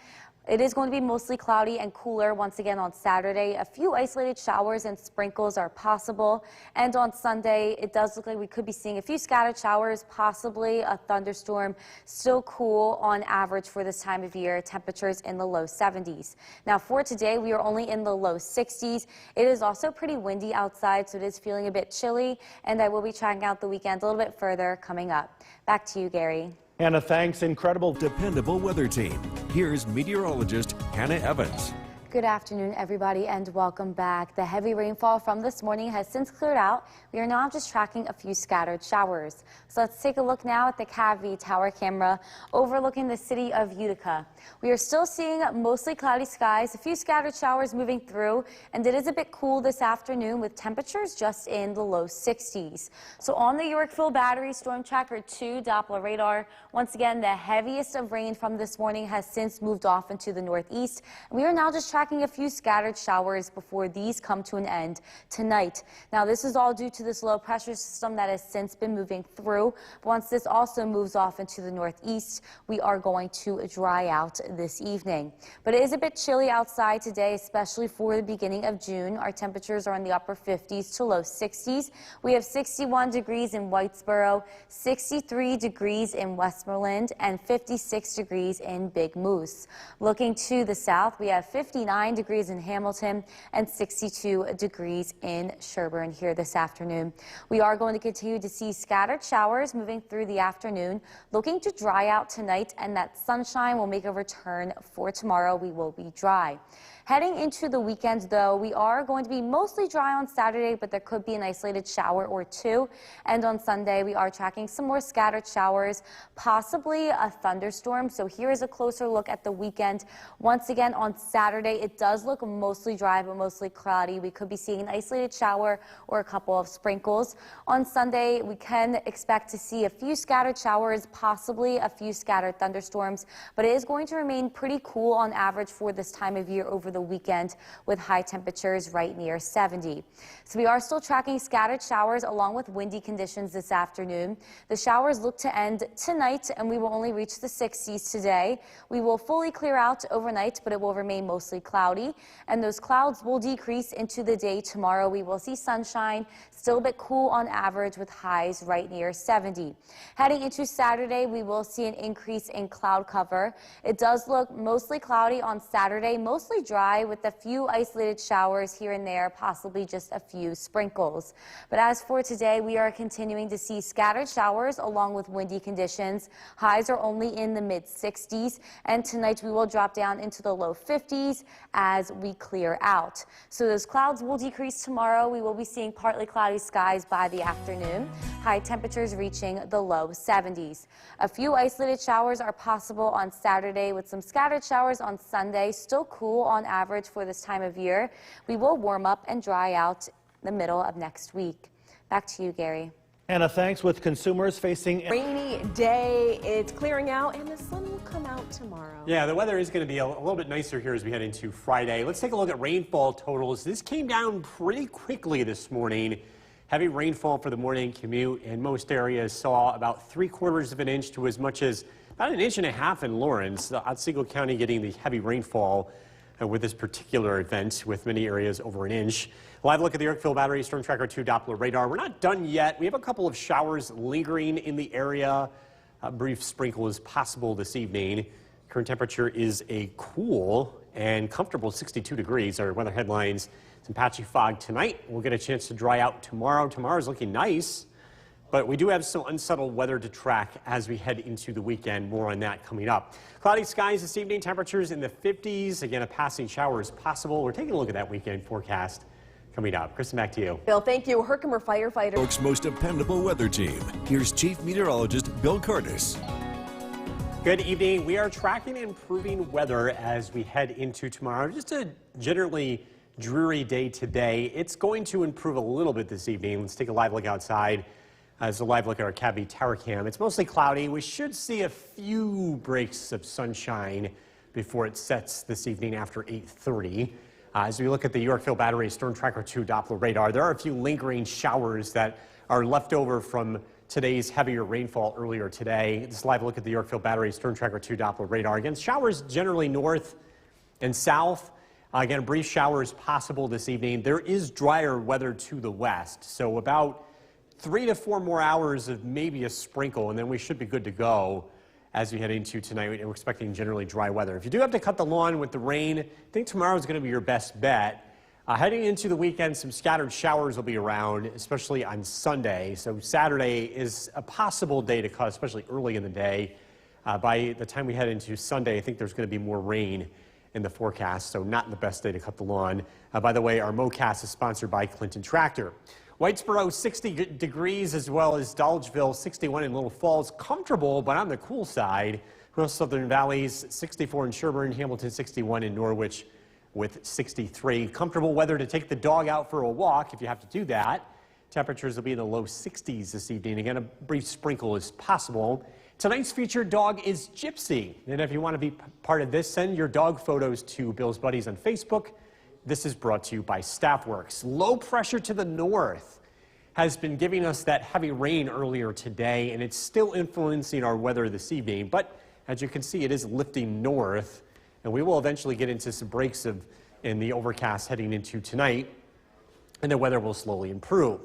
it is going to be mostly cloudy and cooler once again on Saturday. A few isolated showers and sprinkles are possible. And on Sunday, it does look like we could be seeing a few scattered showers, possibly a thunderstorm. Still cool on average for this time of year. Temperatures in the low 70s. Now for today, we are only in the low 60s. It is also pretty windy outside, so it is feeling a bit chilly. And I will be checking out the weekend a little bit further coming up. Back to you, Gary. Hannah, thanks. Incredible. Dependable weather team. Here's meteorologist Hannah Evans. Good afternoon, everybody, and welcome back. The heavy rainfall from this morning has since cleared out. We are now just tracking a few scattered showers. So let's take a look now at the CAV tower camera overlooking the city of Utica. We are still seeing mostly cloudy skies, a few scattered showers moving through, and it is a bit cool this afternoon with temperatures just in the low 60s. So on the Yorkville Battery Storm Tracker 2 Doppler radar, once again, the heaviest of rain from this morning has since moved off into the northeast. We are now just tracking a few scattered showers before these come to an end tonight. Now, this is all due to this low pressure system that has since been moving through. Once this also moves off into the northeast, we are going to dry out this evening. But it is a bit chilly outside today, especially for the beginning of June. Our temperatures are in the upper 50s to low 60s. We have 61 degrees in Whitesboro, 63 degrees in Westmoreland, and 56 degrees in Big Moose. Looking to the south, we have 59 degrees in Hamilton and 62 degrees in Sherburne here this afternoon. We are going to continue to see scattered showers moving through the afternoon, looking to dry out tonight, and that sunshine will make a return for tomorrow. We will be dry. Heading into the weekend, though, we are going to be mostly dry on Saturday, but there could be an isolated shower or two. And on Sunday, we are tracking some more scattered showers, possibly a thunderstorm. So here is a closer look at the weekend. Once again, on Saturday, it does look mostly dry, but mostly cloudy. We could be seeing an isolated shower or a couple of sprinkles. On Sunday, we can expect to see a few scattered showers, possibly a few scattered thunderstorms, but it is going to remain pretty cool on average for this time of year over the weekend with high temperatures right near 70. So we are still tracking scattered showers along with windy conditions this afternoon. The showers look to end tonight, and we will only reach the 60s today. We will fully clear out overnight, but it will remain mostly cloudy, and those clouds will decrease into the day tomorrow. We will see sunshine, still a bit cool on average with highs right near 70. Heading into Saturday, we will see an increase in cloud cover. It does look mostly cloudy on Saturday, mostly dry with a few isolated showers here and there, possibly just a few sprinkles. But as for today, we are continuing to see scattered showers along with windy conditions. Highs are only in the mid 60s, and tonight we will drop down into the low 50s as we clear out. So those clouds will decrease tomorrow. We will be seeing partly cloudy skies by the afternoon. High temperatures reaching the low 70s. A few isolated showers are possible on Saturday with some scattered showers on Sunday. Still cool on average for this time of year. We will warm up and dry out the middle of next week. Back to you, Gary. Hannah, thanks. With consumers facing Rainy day, it's clearing out, and the sun will come out tomorrow. Yeah, the weather is going to be a little bit nicer here as we head into Friday. Let's take a look at rainfall totals. This came down pretty quickly this morning. Heavy rainfall for the morning commute, and most areas saw about 3/4 of an inch to as much as about 1.5 inches in Lawrence. Otsego County getting the heavy rainfall with this particular event, with many areas over 1 inch. Live look at the Yorkville Battery Storm Tracker 2 Doppler radar. We're not done yet. We have a couple of showers lingering in the area. A brief sprinkle is possible this evening. Current temperature is a cool and comfortable 62 degrees. Our weather headlines: some patchy fog tonight. We'll get a chance to dry out tomorrow. Tomorrow's looking nice, but we do have some unsettled weather to track as we head into the weekend. More on that coming up. Cloudy skies this evening, temperatures in the 50s. Again, a passing shower is possible. We're taking a look at that weekend forecast coming up. Kristen, back to you. Bill, thank you. Herkimer firefighter. Folks' most dependable weather team. Here's Chief Meteorologist Bill Curtis. Good evening. We are tracking improving weather as we head into tomorrow. Just a generally dreary day today. It's going to improve a little bit this evening. Let's take a live look outside. As a live look at our Cabby Tower Cam. It's mostly cloudy. We should see a few breaks of sunshine before it sets this evening after 8:30. As we look at the Yorkville Battery Storm Tracker 2 Doppler radar, there are a few lingering showers that are left over from today's heavier rainfall earlier today. This live look at the Yorkville Battery Storm Tracker 2 Doppler radar. Again, showers generally north and south. Again, brief showers possible this evening. There is drier weather to the west, so about 3 to 4 more hours of maybe a sprinkle, and then we should be good to go as we head into tonight. We're expecting generally dry weather. If you do have to cut the lawn with the rain, I think tomorrow is going to be your best bet. Heading into the weekend, some scattered showers will be around, especially on Sunday. So Saturday is a possible day to cut, especially early in the day. By the time we head into Sunday, I think there's going to be more rain in the forecast, so not the best day to cut the lawn. By the way, our MoCast is sponsored by Clinton Tractor. Whitesboro 60 degrees, as well as Dolgeville 61 in Little Falls. Comfortable, but on the cool side. North Southern Valleys 64 in Sherburne, Hamilton 61 in Norwich with 63. Comfortable weather to take the dog out for a walk if you have to do that. Temperatures will be in the low 60s this evening. Again, a brief sprinkle is possible. Tonight's featured dog is Gypsy. And if you want to be part of this, send your dog photos to Bill's Buddies on Facebook. This is brought to you by Staffworks. Low pressure to the north has been giving us that heavy rain earlier today, and it's still influencing our weather this evening. But as you can see, it is lifting north, and we will eventually get into some breaks in the overcast heading into tonight, and the weather will slowly improve.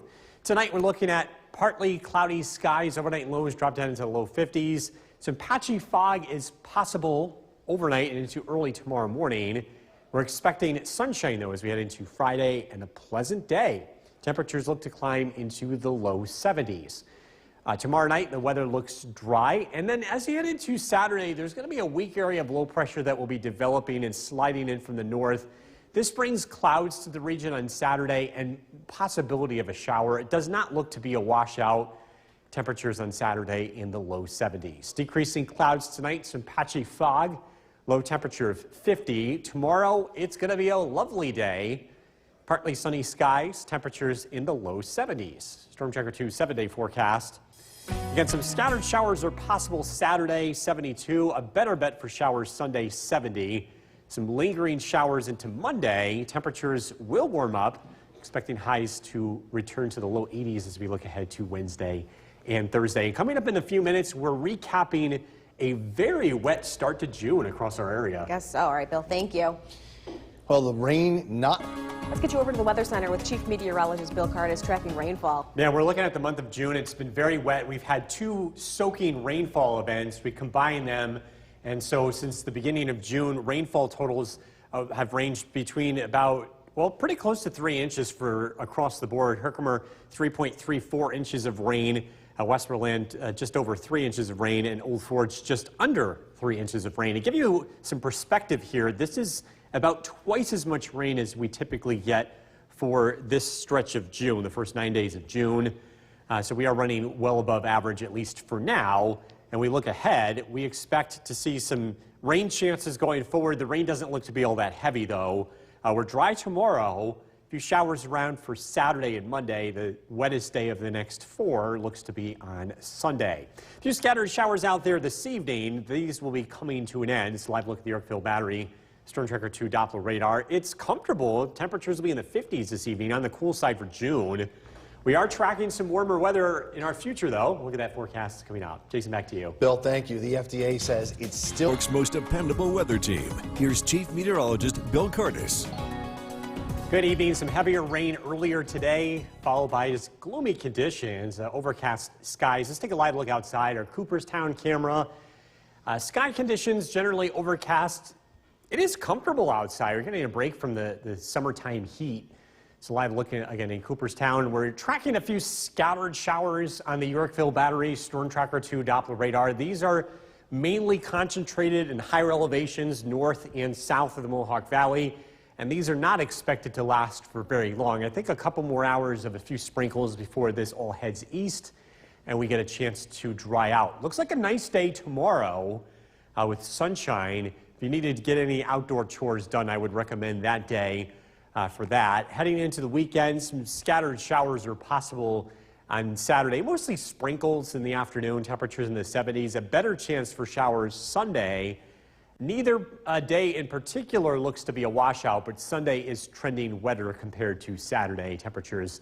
Tonight, we're looking at partly cloudy skies. Overnight lows drop down into the low 50s. Some patchy fog is possible overnight and into early tomorrow morning. We're expecting sunshine, though, as we head into Friday, and a pleasant day. Temperatures look to climb into the low 70s. Tomorrow night, the weather looks dry. And then as you head into Saturday, there's going to be a weak area of low pressure that will be developing and sliding in from the north. This brings clouds to the region on Saturday and possibility of a shower. It does not look to be a washout. Temperatures on Saturday in the low 70s. Decreasing clouds tonight, some patchy fog. Low temperature of 50. Tomorrow, it's going to be a lovely day. Partly sunny skies, temperatures in the low 70s. Storm Tracker 2 7-day forecast. Again, some scattered showers are possible Saturday, 72. A better bet for showers Sunday, 70. Some lingering showers into Monday. Temperatures will warm up, expecting highs to return to the low 80s as we look ahead to Wednesday and Thursday. Coming up in a few minutes, we're recapping a very wet start to June across our area. I guess so. All right, Bill, thank you. Well, the rain not... Let's get you over to the Weather Center with Chief Meteorologist Bill Curtis tracking rainfall. Yeah, we're looking at the month of June. It's been very wet. We've had 2 soaking rainfall events. We combine them, and so since the beginning of June, rainfall totals have ranged between about, well, pretty close to 3 inches for across the board. Herkimer, 3.34 inches of rain. Westmoreland, just over 3 inches of rain, and Old Forge, just under 3 inches of rain. To give you some perspective here, this is about twice as much rain as we typically get for this stretch of June, the first 9 days of June. So we are running well above average, at least for now. And we look ahead, we expect to see some rain chances going forward. The rain doesn't look to be all that heavy, though. We're dry tomorrow. A few showers around for Saturday and Monday. The wettest day of the next 4 looks to be on Sunday. A few scattered showers out there this evening. These will be coming to an end. It's a live look at the Yorkville Battery Storm Tracker 2 Doppler radar. It's comfortable. Temperatures will be in the 50s this evening, on the cool side for June. We are tracking some warmer weather in our future, though. Look at that forecast coming out. Jason, back to you. Bill, thank you. The FDA says it's still... Folks' most dependable weather team. Here's Chief Meteorologist Bill Curtis. Good evening. Some heavier rain earlier today, followed by just gloomy conditions, overcast skies. Let's take a live look outside. Our Cooperstown camera. Sky conditions generally overcast. It is comfortable outside. We're getting a break from the summertime heat. It's a live look again in Cooperstown. We're tracking a few scattered showers on the Yorkville Battery Storm Tracker 2 Doppler radar. These are mainly concentrated in higher elevations north and south of the Mohawk Valley. and these are not expected to last for very long. I think a couple more hours of a few sprinkles before this all heads east and we get a chance to dry out. Looks like a nice day tomorrow with sunshine. If you needed to get any outdoor chores done, I would recommend that day for that. Heading into the weekend, some scattered showers are possible on Saturday, mostly sprinkles in the afternoon, temperatures in the 70s, a better chance for showers Sunday. Neither day in particular looks to be a washout, but Sunday is trending wetter compared to Saturday, temperatures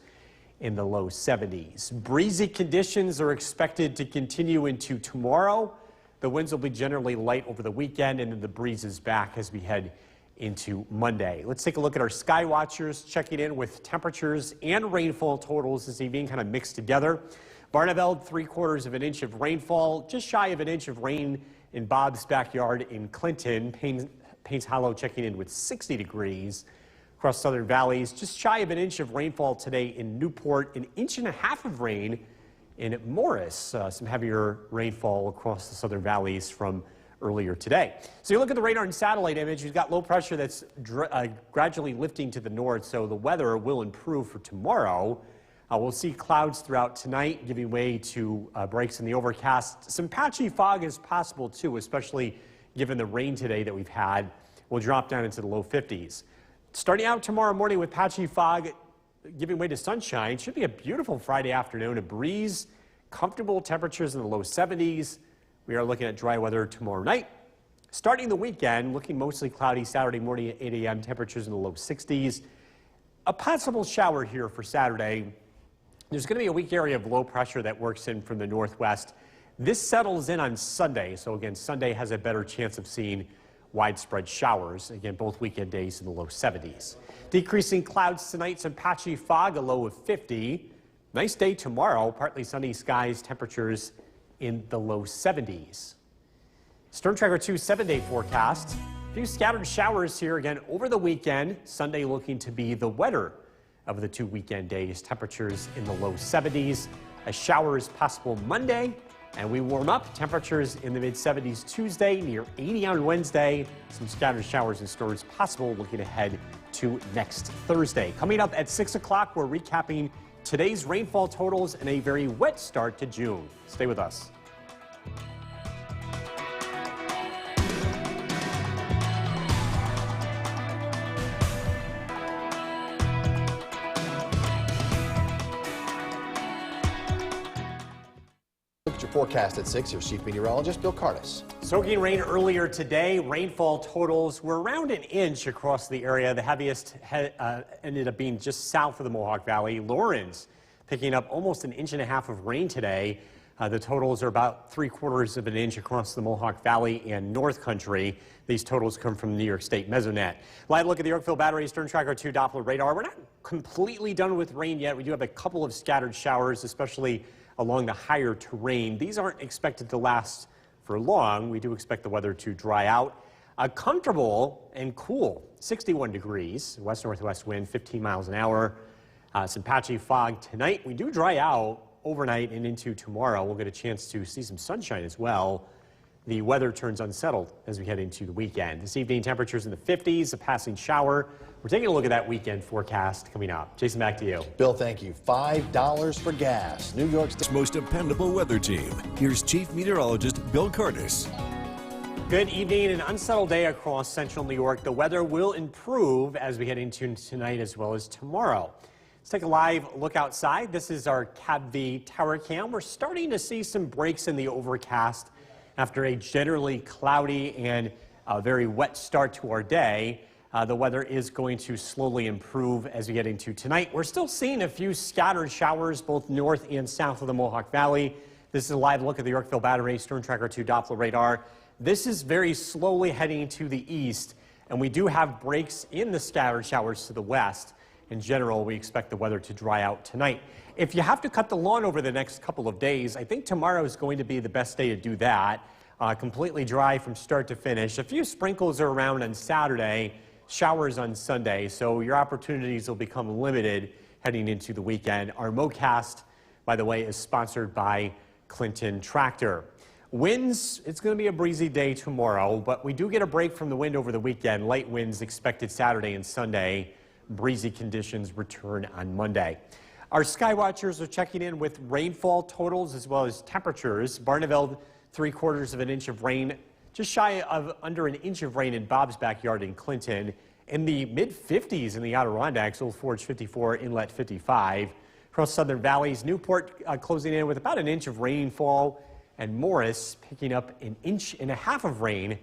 in the low 70s. Breezy conditions are expected to continue into tomorrow. The winds will be generally light over the weekend, and then the breeze is back as we head into Monday. Let's take a look at our sky watchers checking in with temperatures and rainfall totals this evening, kind of mixed together. Barneveld, 3/4 of an inch of rainfall, just shy of an inch of rain in Bob's backyard in Clinton. Paynes Hollow checking in with 60 degrees. Across southern valleys, just shy of an inch of rainfall today in Newport, an inch and a half of rain in Morris. Some heavier rainfall across the southern valleys from earlier today. So you look at the radar and satellite image, you've got low pressure that's gradually lifting to the north, so the weather will improve for tomorrow. We'll see clouds throughout tonight, giving way to breaks in the overcast. Some patchy fog is possible too, especially given the rain today that we've had. We'll drop down into the low 50s. Starting out tomorrow morning with patchy fog, giving way to sunshine. Should be a beautiful Friday afternoon, a breeze, comfortable temperatures in the low 70s. We are looking at dry weather tomorrow night. Starting the weekend, looking mostly cloudy Saturday morning at 8 a.m., temperatures in the low 60s. A possible shower here for Saturday. There's going to be a weak area of low pressure that works in from the northwest. This settles in on Sunday, so again, Sunday has a better chance of seeing widespread showers. Again, both weekend days in the low 70s. Decreasing clouds tonight, some patchy fog, a low of 50. Nice day tomorrow, partly sunny skies, temperatures in the low 70s. Storm Tracker 2 7-day forecast. A few scattered showers here again over the weekend. Sunday looking to be the wetter of the 2 weekend days. Temperatures in the low 70s. A shower is possible Monday, and we warm up. Temperatures in the mid 70s Tuesday, near 80 on Wednesday. Some scattered showers and storms possible looking ahead to next Thursday. Coming up at 6 o'clock, we're recapping today's rainfall totals and a very wet start to June. Stay with us. Look at your forecast at 6. Here's Chief Meteorologist Bill Curtis. Soaking rain earlier today. Rainfall totals were around an inch across the area. The heaviest ended up being just south of the Mohawk Valley. Lawrence picking up almost an inch and a half of rain today. The totals are about 3/4 of an inch across the Mohawk Valley and North Country. These totals come from the New York State Mesonet. Live look at the Yorkville Battery Storm Tracker 2 Doppler radar. We're not completely done with rain yet. We do have a couple of scattered showers, especially along the higher terrain. These aren't expected to last for long. We do expect the weather to dry out. Comfortable and cool, 61 degrees, west-northwest wind, 15 miles an hour. Some patchy fog tonight. We do dry out overnight and into tomorrow. We'll get a chance to see some sunshine as well. The weather turns unsettled as we head into the weekend. This evening, temperatures in the 50s, a passing shower. We're taking a look at that weekend forecast coming up. Jason, back to you. Bill, thank you. $5 for gas. New York State. Most dependable weather team. Here's Chief Meteorologist Bill Curtis. Good evening. An unsettled day across central New York. The weather will improve as we head into tonight as well as tomorrow. Let's take a live look outside. This is our CAPV tower cam. We're starting to see some breaks in the overcast after a generally cloudy and very wet start to our day. The weather is going to slowly improve as we get into tonight. We're still seeing a few scattered showers both north and south of the Mohawk Valley. This is a live look at the Yorkville Battery Storm Tracker 2 Doppler radar. This is very slowly heading to the east, and we do have breaks in the scattered showers to the west. In general, we expect the weather to dry out tonight. If you have to cut the lawn over the next couple of days, I think tomorrow is going to be the best day to do that. Completely dry from start to finish. A few sprinkles are around on Saturday, showers on Sunday, so your opportunities will become limited heading into the weekend. Our MoCast, by the way, is sponsored by Clinton Tractor. Winds, it's going to be a breezy day tomorrow, but we do get a break from the wind over the weekend. Light winds expected Saturday and Sunday. Breezy conditions return on Monday. Our sky watchers are checking in with rainfall totals as well as temperatures. Barneveld, 3/4 of an inch of rain, just shy of under an inch of rain in Bob's backyard in Clinton. In the mid-50s in the Adirondacks, Old Forge 54, Inlet 55. Across southern valleys, Newport closing in with about an inch of rainfall, and Morris picking up 1.5 inches of rain.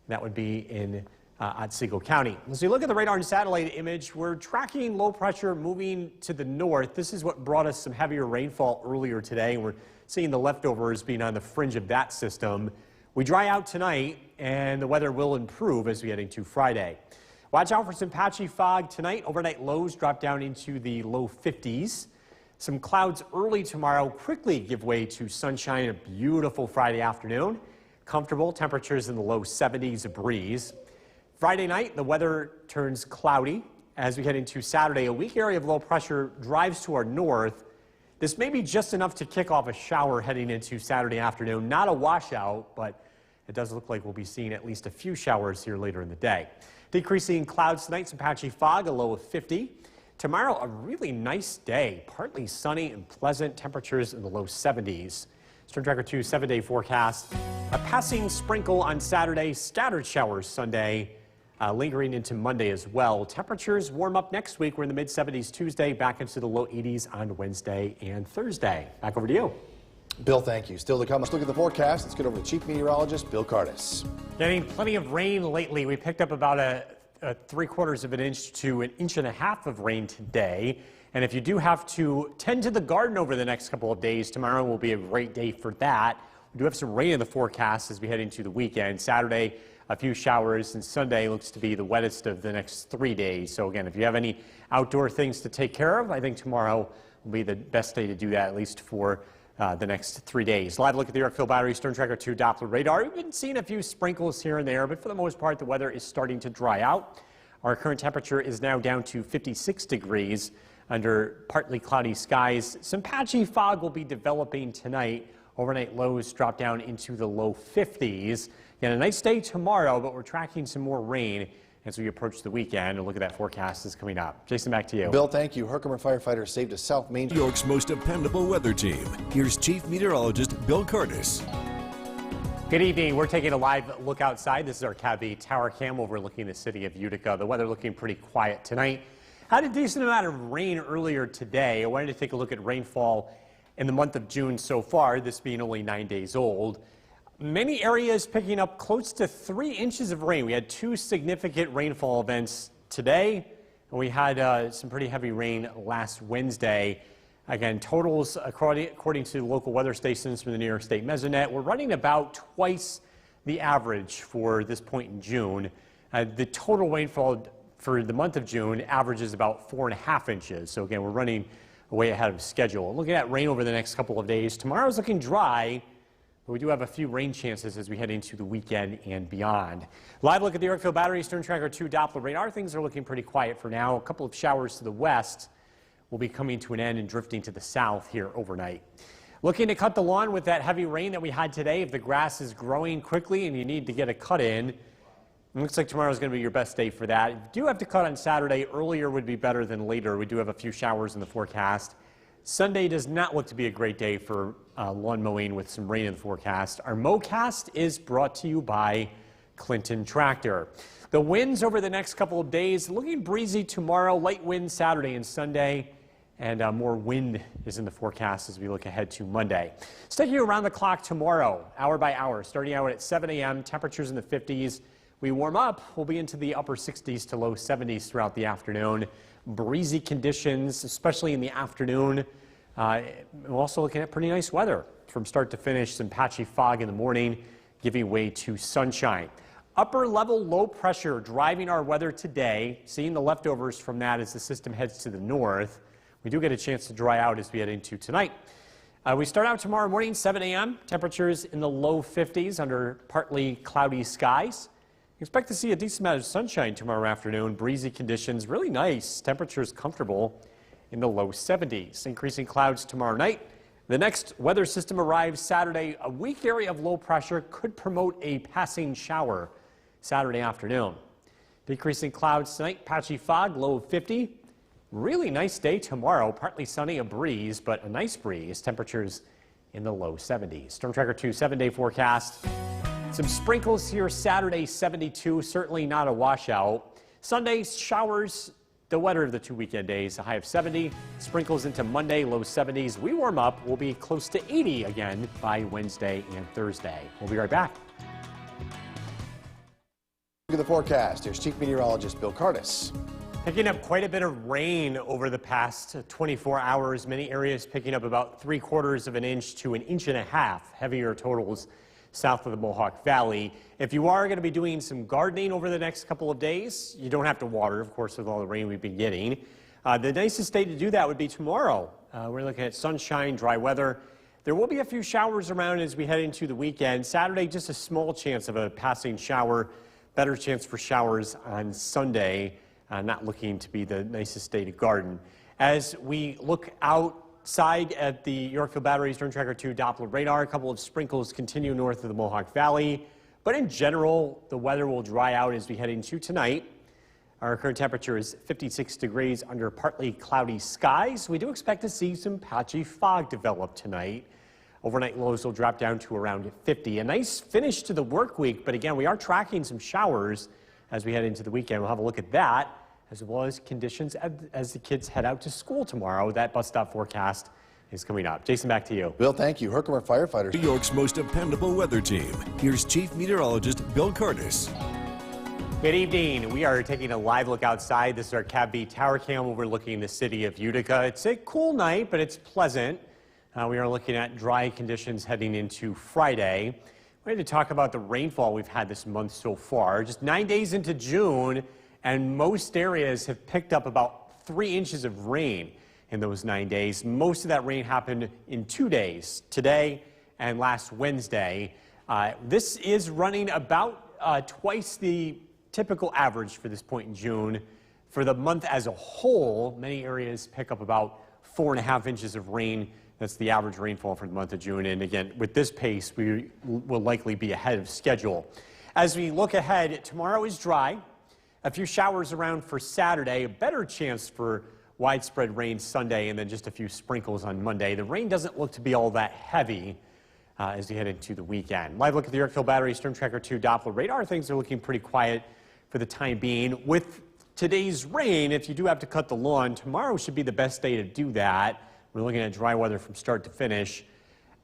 That would be in Otsego County. As we look at the radar and satellite image, we're tracking low pressure moving to the north. This is what brought us some heavier rainfall earlier today. We're seeing the leftovers being on the fringe of that system. We dry out tonight, and the weather will improve as we head into Friday. Watch out for some patchy fog tonight. Overnight lows drop down into the low 50s. Some clouds early tomorrow quickly give way to sunshine. A beautiful Friday afternoon. Comfortable temperatures in the low 70s, a breeze. Friday night, the weather turns cloudy as we head into Saturday. A weak area of low pressure drives to our north. This may be just enough to kick off a shower heading into Saturday afternoon. Not a washout, but it does look like we'll be seeing at least a few showers here later in the day. Decreasing clouds tonight, some patchy fog, a low of 50. Tomorrow, a really nice day, partly sunny and pleasant, temperatures in the low 70s. Storm Tracker 2 7-day forecast. A passing sprinkle on Saturday, scattered showers Sunday, lingering into Monday as well. Temperatures warm up next week. We're in the mid-70s Tuesday, back into the low 80s on Wednesday and Thursday. Back over to you. Bill, thank you. Still to come, let's look at the forecast. Let's get over to Chief Meteorologist Bill Cardis. Getting plenty of rain lately. We picked up about a 3/4 of an inch to 1.5 inches of rain today. And if you do have to tend to the garden over the next couple of days, tomorrow will be a great day for that. We do have some rain in the forecast as we head into the weekend. Saturday, a few showers, and Sunday looks to be the wettest of the next 3 days. So again, if you have any outdoor things to take care of, I think tomorrow will be the best day to do that, at least for the next 3 days. Live look at the Yorkville Battery Storm Tracker 2 Doppler radar. We've been seeing a few sprinkles here and there, but for the most part, the weather is starting to dry out. Our current temperature is now down to 56 degrees under partly cloudy skies. Some patchy fog will be developing tonight. Overnight lows drop down into the low 50s. Again, a nice day tomorrow, but we're tracking some more rain as we approach the weekend. And look at that forecast is coming up. Jason, back to you. Bill, thank you. Herkimer firefighters saved a South Main. New York's most dependable weather team. Here's Chief Meteorologist Bill Cardis. Good evening. We're taking a live look outside. This is our Cabby Tower Cam overlooking the city of Utica. The weather looking pretty quiet tonight. Had a decent amount of rain earlier today. I wanted to take a look at rainfall in the month of June so far, this being only 9 days old. Many areas picking up close to 3 inches of rain. We had 2 significant rainfall events today, and we had some pretty heavy rain last Wednesday. Again, totals, according to local weather stations from the New York State Mesonet, we're running about twice the average for this point in June. The total rainfall for the month of June averages about 4.5 inches. So again, we're running way ahead of schedule. Looking at rain over the next couple of days, tomorrow's looking dry, but we do have a few rain chances as we head into the weekend and beyond. Live look at the Yorkville Battery Storm Tracker 2 Doppler radar. Things are looking pretty quiet for now. A couple of showers to the west will be coming to an end and drifting to the south here overnight. Looking to cut the lawn with that heavy rain that we had today. If the grass is growing quickly and you need to get a cut in, it looks like tomorrow is going to be your best day for that. If you do have to cut on Saturday, earlier would be better than later. We do have a few showers in the forecast. Sunday does not look to be a great day for lawn mowing with some rain in the forecast. Our Mowcast is brought to you by Clinton Tractor. The winds over the next couple of days, looking breezy tomorrow, light winds Saturday and Sunday, and more wind is in the forecast as we look ahead to Monday. Let's take you around the clock tomorrow, hour by hour, starting out at 7 a.m., temperatures in the 50s. We warm up, we'll be into the upper 60s to low 70s throughout the afternoon. Breezy conditions, especially in the afternoon. We're also looking at pretty nice weather from start to finish. Some patchy fog in the morning, giving way to sunshine. Upper level low pressure driving our weather today. Seeing the leftovers from that as the system heads to the north. We do get a chance to dry out as we head into tonight. We start out tomorrow morning, 7 a.m. Temperatures in the low 50s under partly cloudy skies. Expect to see a decent amount of sunshine tomorrow afternoon. Breezy conditions, really nice. Temperatures comfortable in the low 70s. Increasing clouds tomorrow night. The next weather system arrives Saturday. A weak area of low pressure could promote a passing shower Saturday afternoon. Decreasing clouds tonight, patchy fog, low of 50. Really nice day tomorrow, partly sunny, a breeze, but a nice breeze. Temperatures in the low 70s. Storm Tracker 2 7-day forecast. Some sprinkles here Saturday, 72, certainly not a washout. Sunday, showers, the wetter of the 2 weekend days, a high of 70. Sprinkles into Monday, low 70s. We warm up, we'll be close to 80 again by Wednesday and Thursday. We'll be right back. Look at the forecast. Here's Chief Meteorologist Bill Curtis. Picking up quite a bit of rain over the past 24 hours. Many areas picking up about 3/4 of an inch to an inch and a half. Heavier totals south of the Mohawk Valley. If you are going to be doing some gardening over the next couple of days, you don't have to water, of course, with all the rain we've been getting. The nicest day to do that would be tomorrow. We're looking at sunshine, dry weather. There will be a few showers around as we head into the weekend. Saturday, just a small chance of a passing shower. Better chance for showers on Sunday. Not looking to be the nicest day to garden. As we look outside at the Yorkville Battery Storm Tracker 2 Doppler radar, a couple of sprinkles continue north of the Mohawk Valley. But in general, the weather will dry out as we head into tonight. Our current temperature is 56 degrees under partly cloudy skies. We do expect to see some patchy fog develop tonight. Overnight lows will drop down to around 50. A nice finish to the work week, but again, we are tracking some showers as we head into the weekend. We'll have a look at that, as well as conditions as the kids head out to school tomorrow. That bus stop forecast is coming up. Jason, back to you. Bill, thank you. Herkimer firefighters. New York's most dependable weather team. Here's Chief Meteorologist Bill Curtis. Good evening. We are taking a live look outside. This is our Cab B tower cam overlooking the city of Utica. It's a cool night, but it's pleasant. We are looking at dry conditions heading into Friday. We're going to talk about the rainfall we've had this month so far. Just 9 days into June, and most areas have picked up about 3 inches of rain in those 9 days. Most of that rain happened in 2 days, today and last Wednesday. This is running about twice the typical average for this point in June. For the month as a whole, many areas pick up about 4.5 inches of rain. That's the average rainfall for the month of June. And again, with this pace, we will likely be ahead of schedule. As we look ahead, tomorrow is dry. A few showers around for Saturday, a better chance for widespread rain Sunday, and then just a few sprinkles on Monday. The rain doesn't look to be all that heavy as we head into the weekend. Live look at the Yorkville Battery Storm Tracker 2 Doppler radar. Things are looking pretty quiet for the time being. With today's rain, if you do have to cut the lawn, tomorrow should be the best day to do that. We're looking at dry weather from start to finish.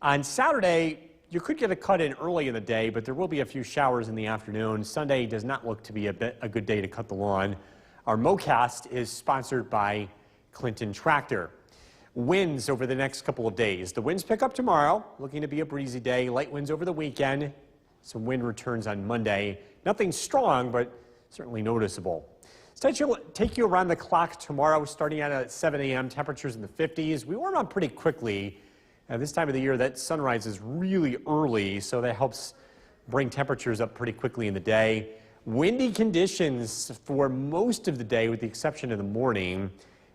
On Saturday, you could get a cut in early in the day, but there will be a few showers in the afternoon. Sunday does not look to be a good day to cut the lawn. Our MoCast is sponsored by Clinton Tractor. Winds over the next couple of days. The winds pick up tomorrow, looking to be a breezy day. Light winds over the weekend. Some wind returns on Monday. Nothing strong, but certainly noticeable. Take you around the clock tomorrow, starting out at 7 a.m. Temperatures in the 50s. We warm up pretty quickly. This time of the year, that sunrise is really early, so that helps bring temperatures up pretty quickly in the day. Windy conditions for most of the day, with the exception of the morning,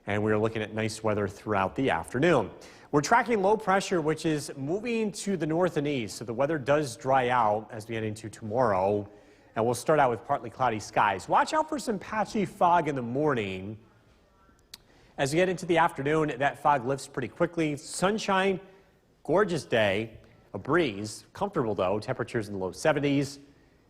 and we're looking at nice weather throughout the afternoon. We're tracking low pressure, which is moving to the north and east, so the weather does dry out as we head into tomorrow. And we'll start out with partly cloudy skies. Watch out for some patchy fog in the morning. As we get into the afternoon, that fog lifts pretty quickly. Sunshine, gorgeous day, a breeze, comfortable though, temperatures in the low 70s.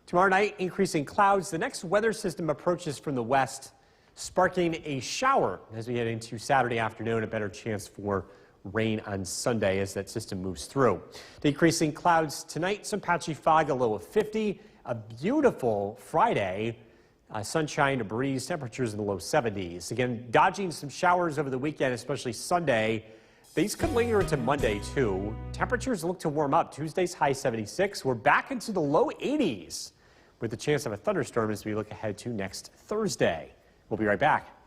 Tomorrow night, increasing clouds. The next weather system approaches from the west, sparking a shower as we head into Saturday afternoon. A better chance for rain on Sunday as that system moves through. Decreasing clouds tonight, some patchy fog, a low of 50. A beautiful Friday, sunshine, a breeze, temperatures in the low 70s. Again, dodging some showers over the weekend, especially Sunday. These could linger into Monday, too. Temperatures look to warm up. Tuesday's high 76. We're back into the low 80s with the chance of a thunderstorm as we look ahead to next Thursday. We'll be right back.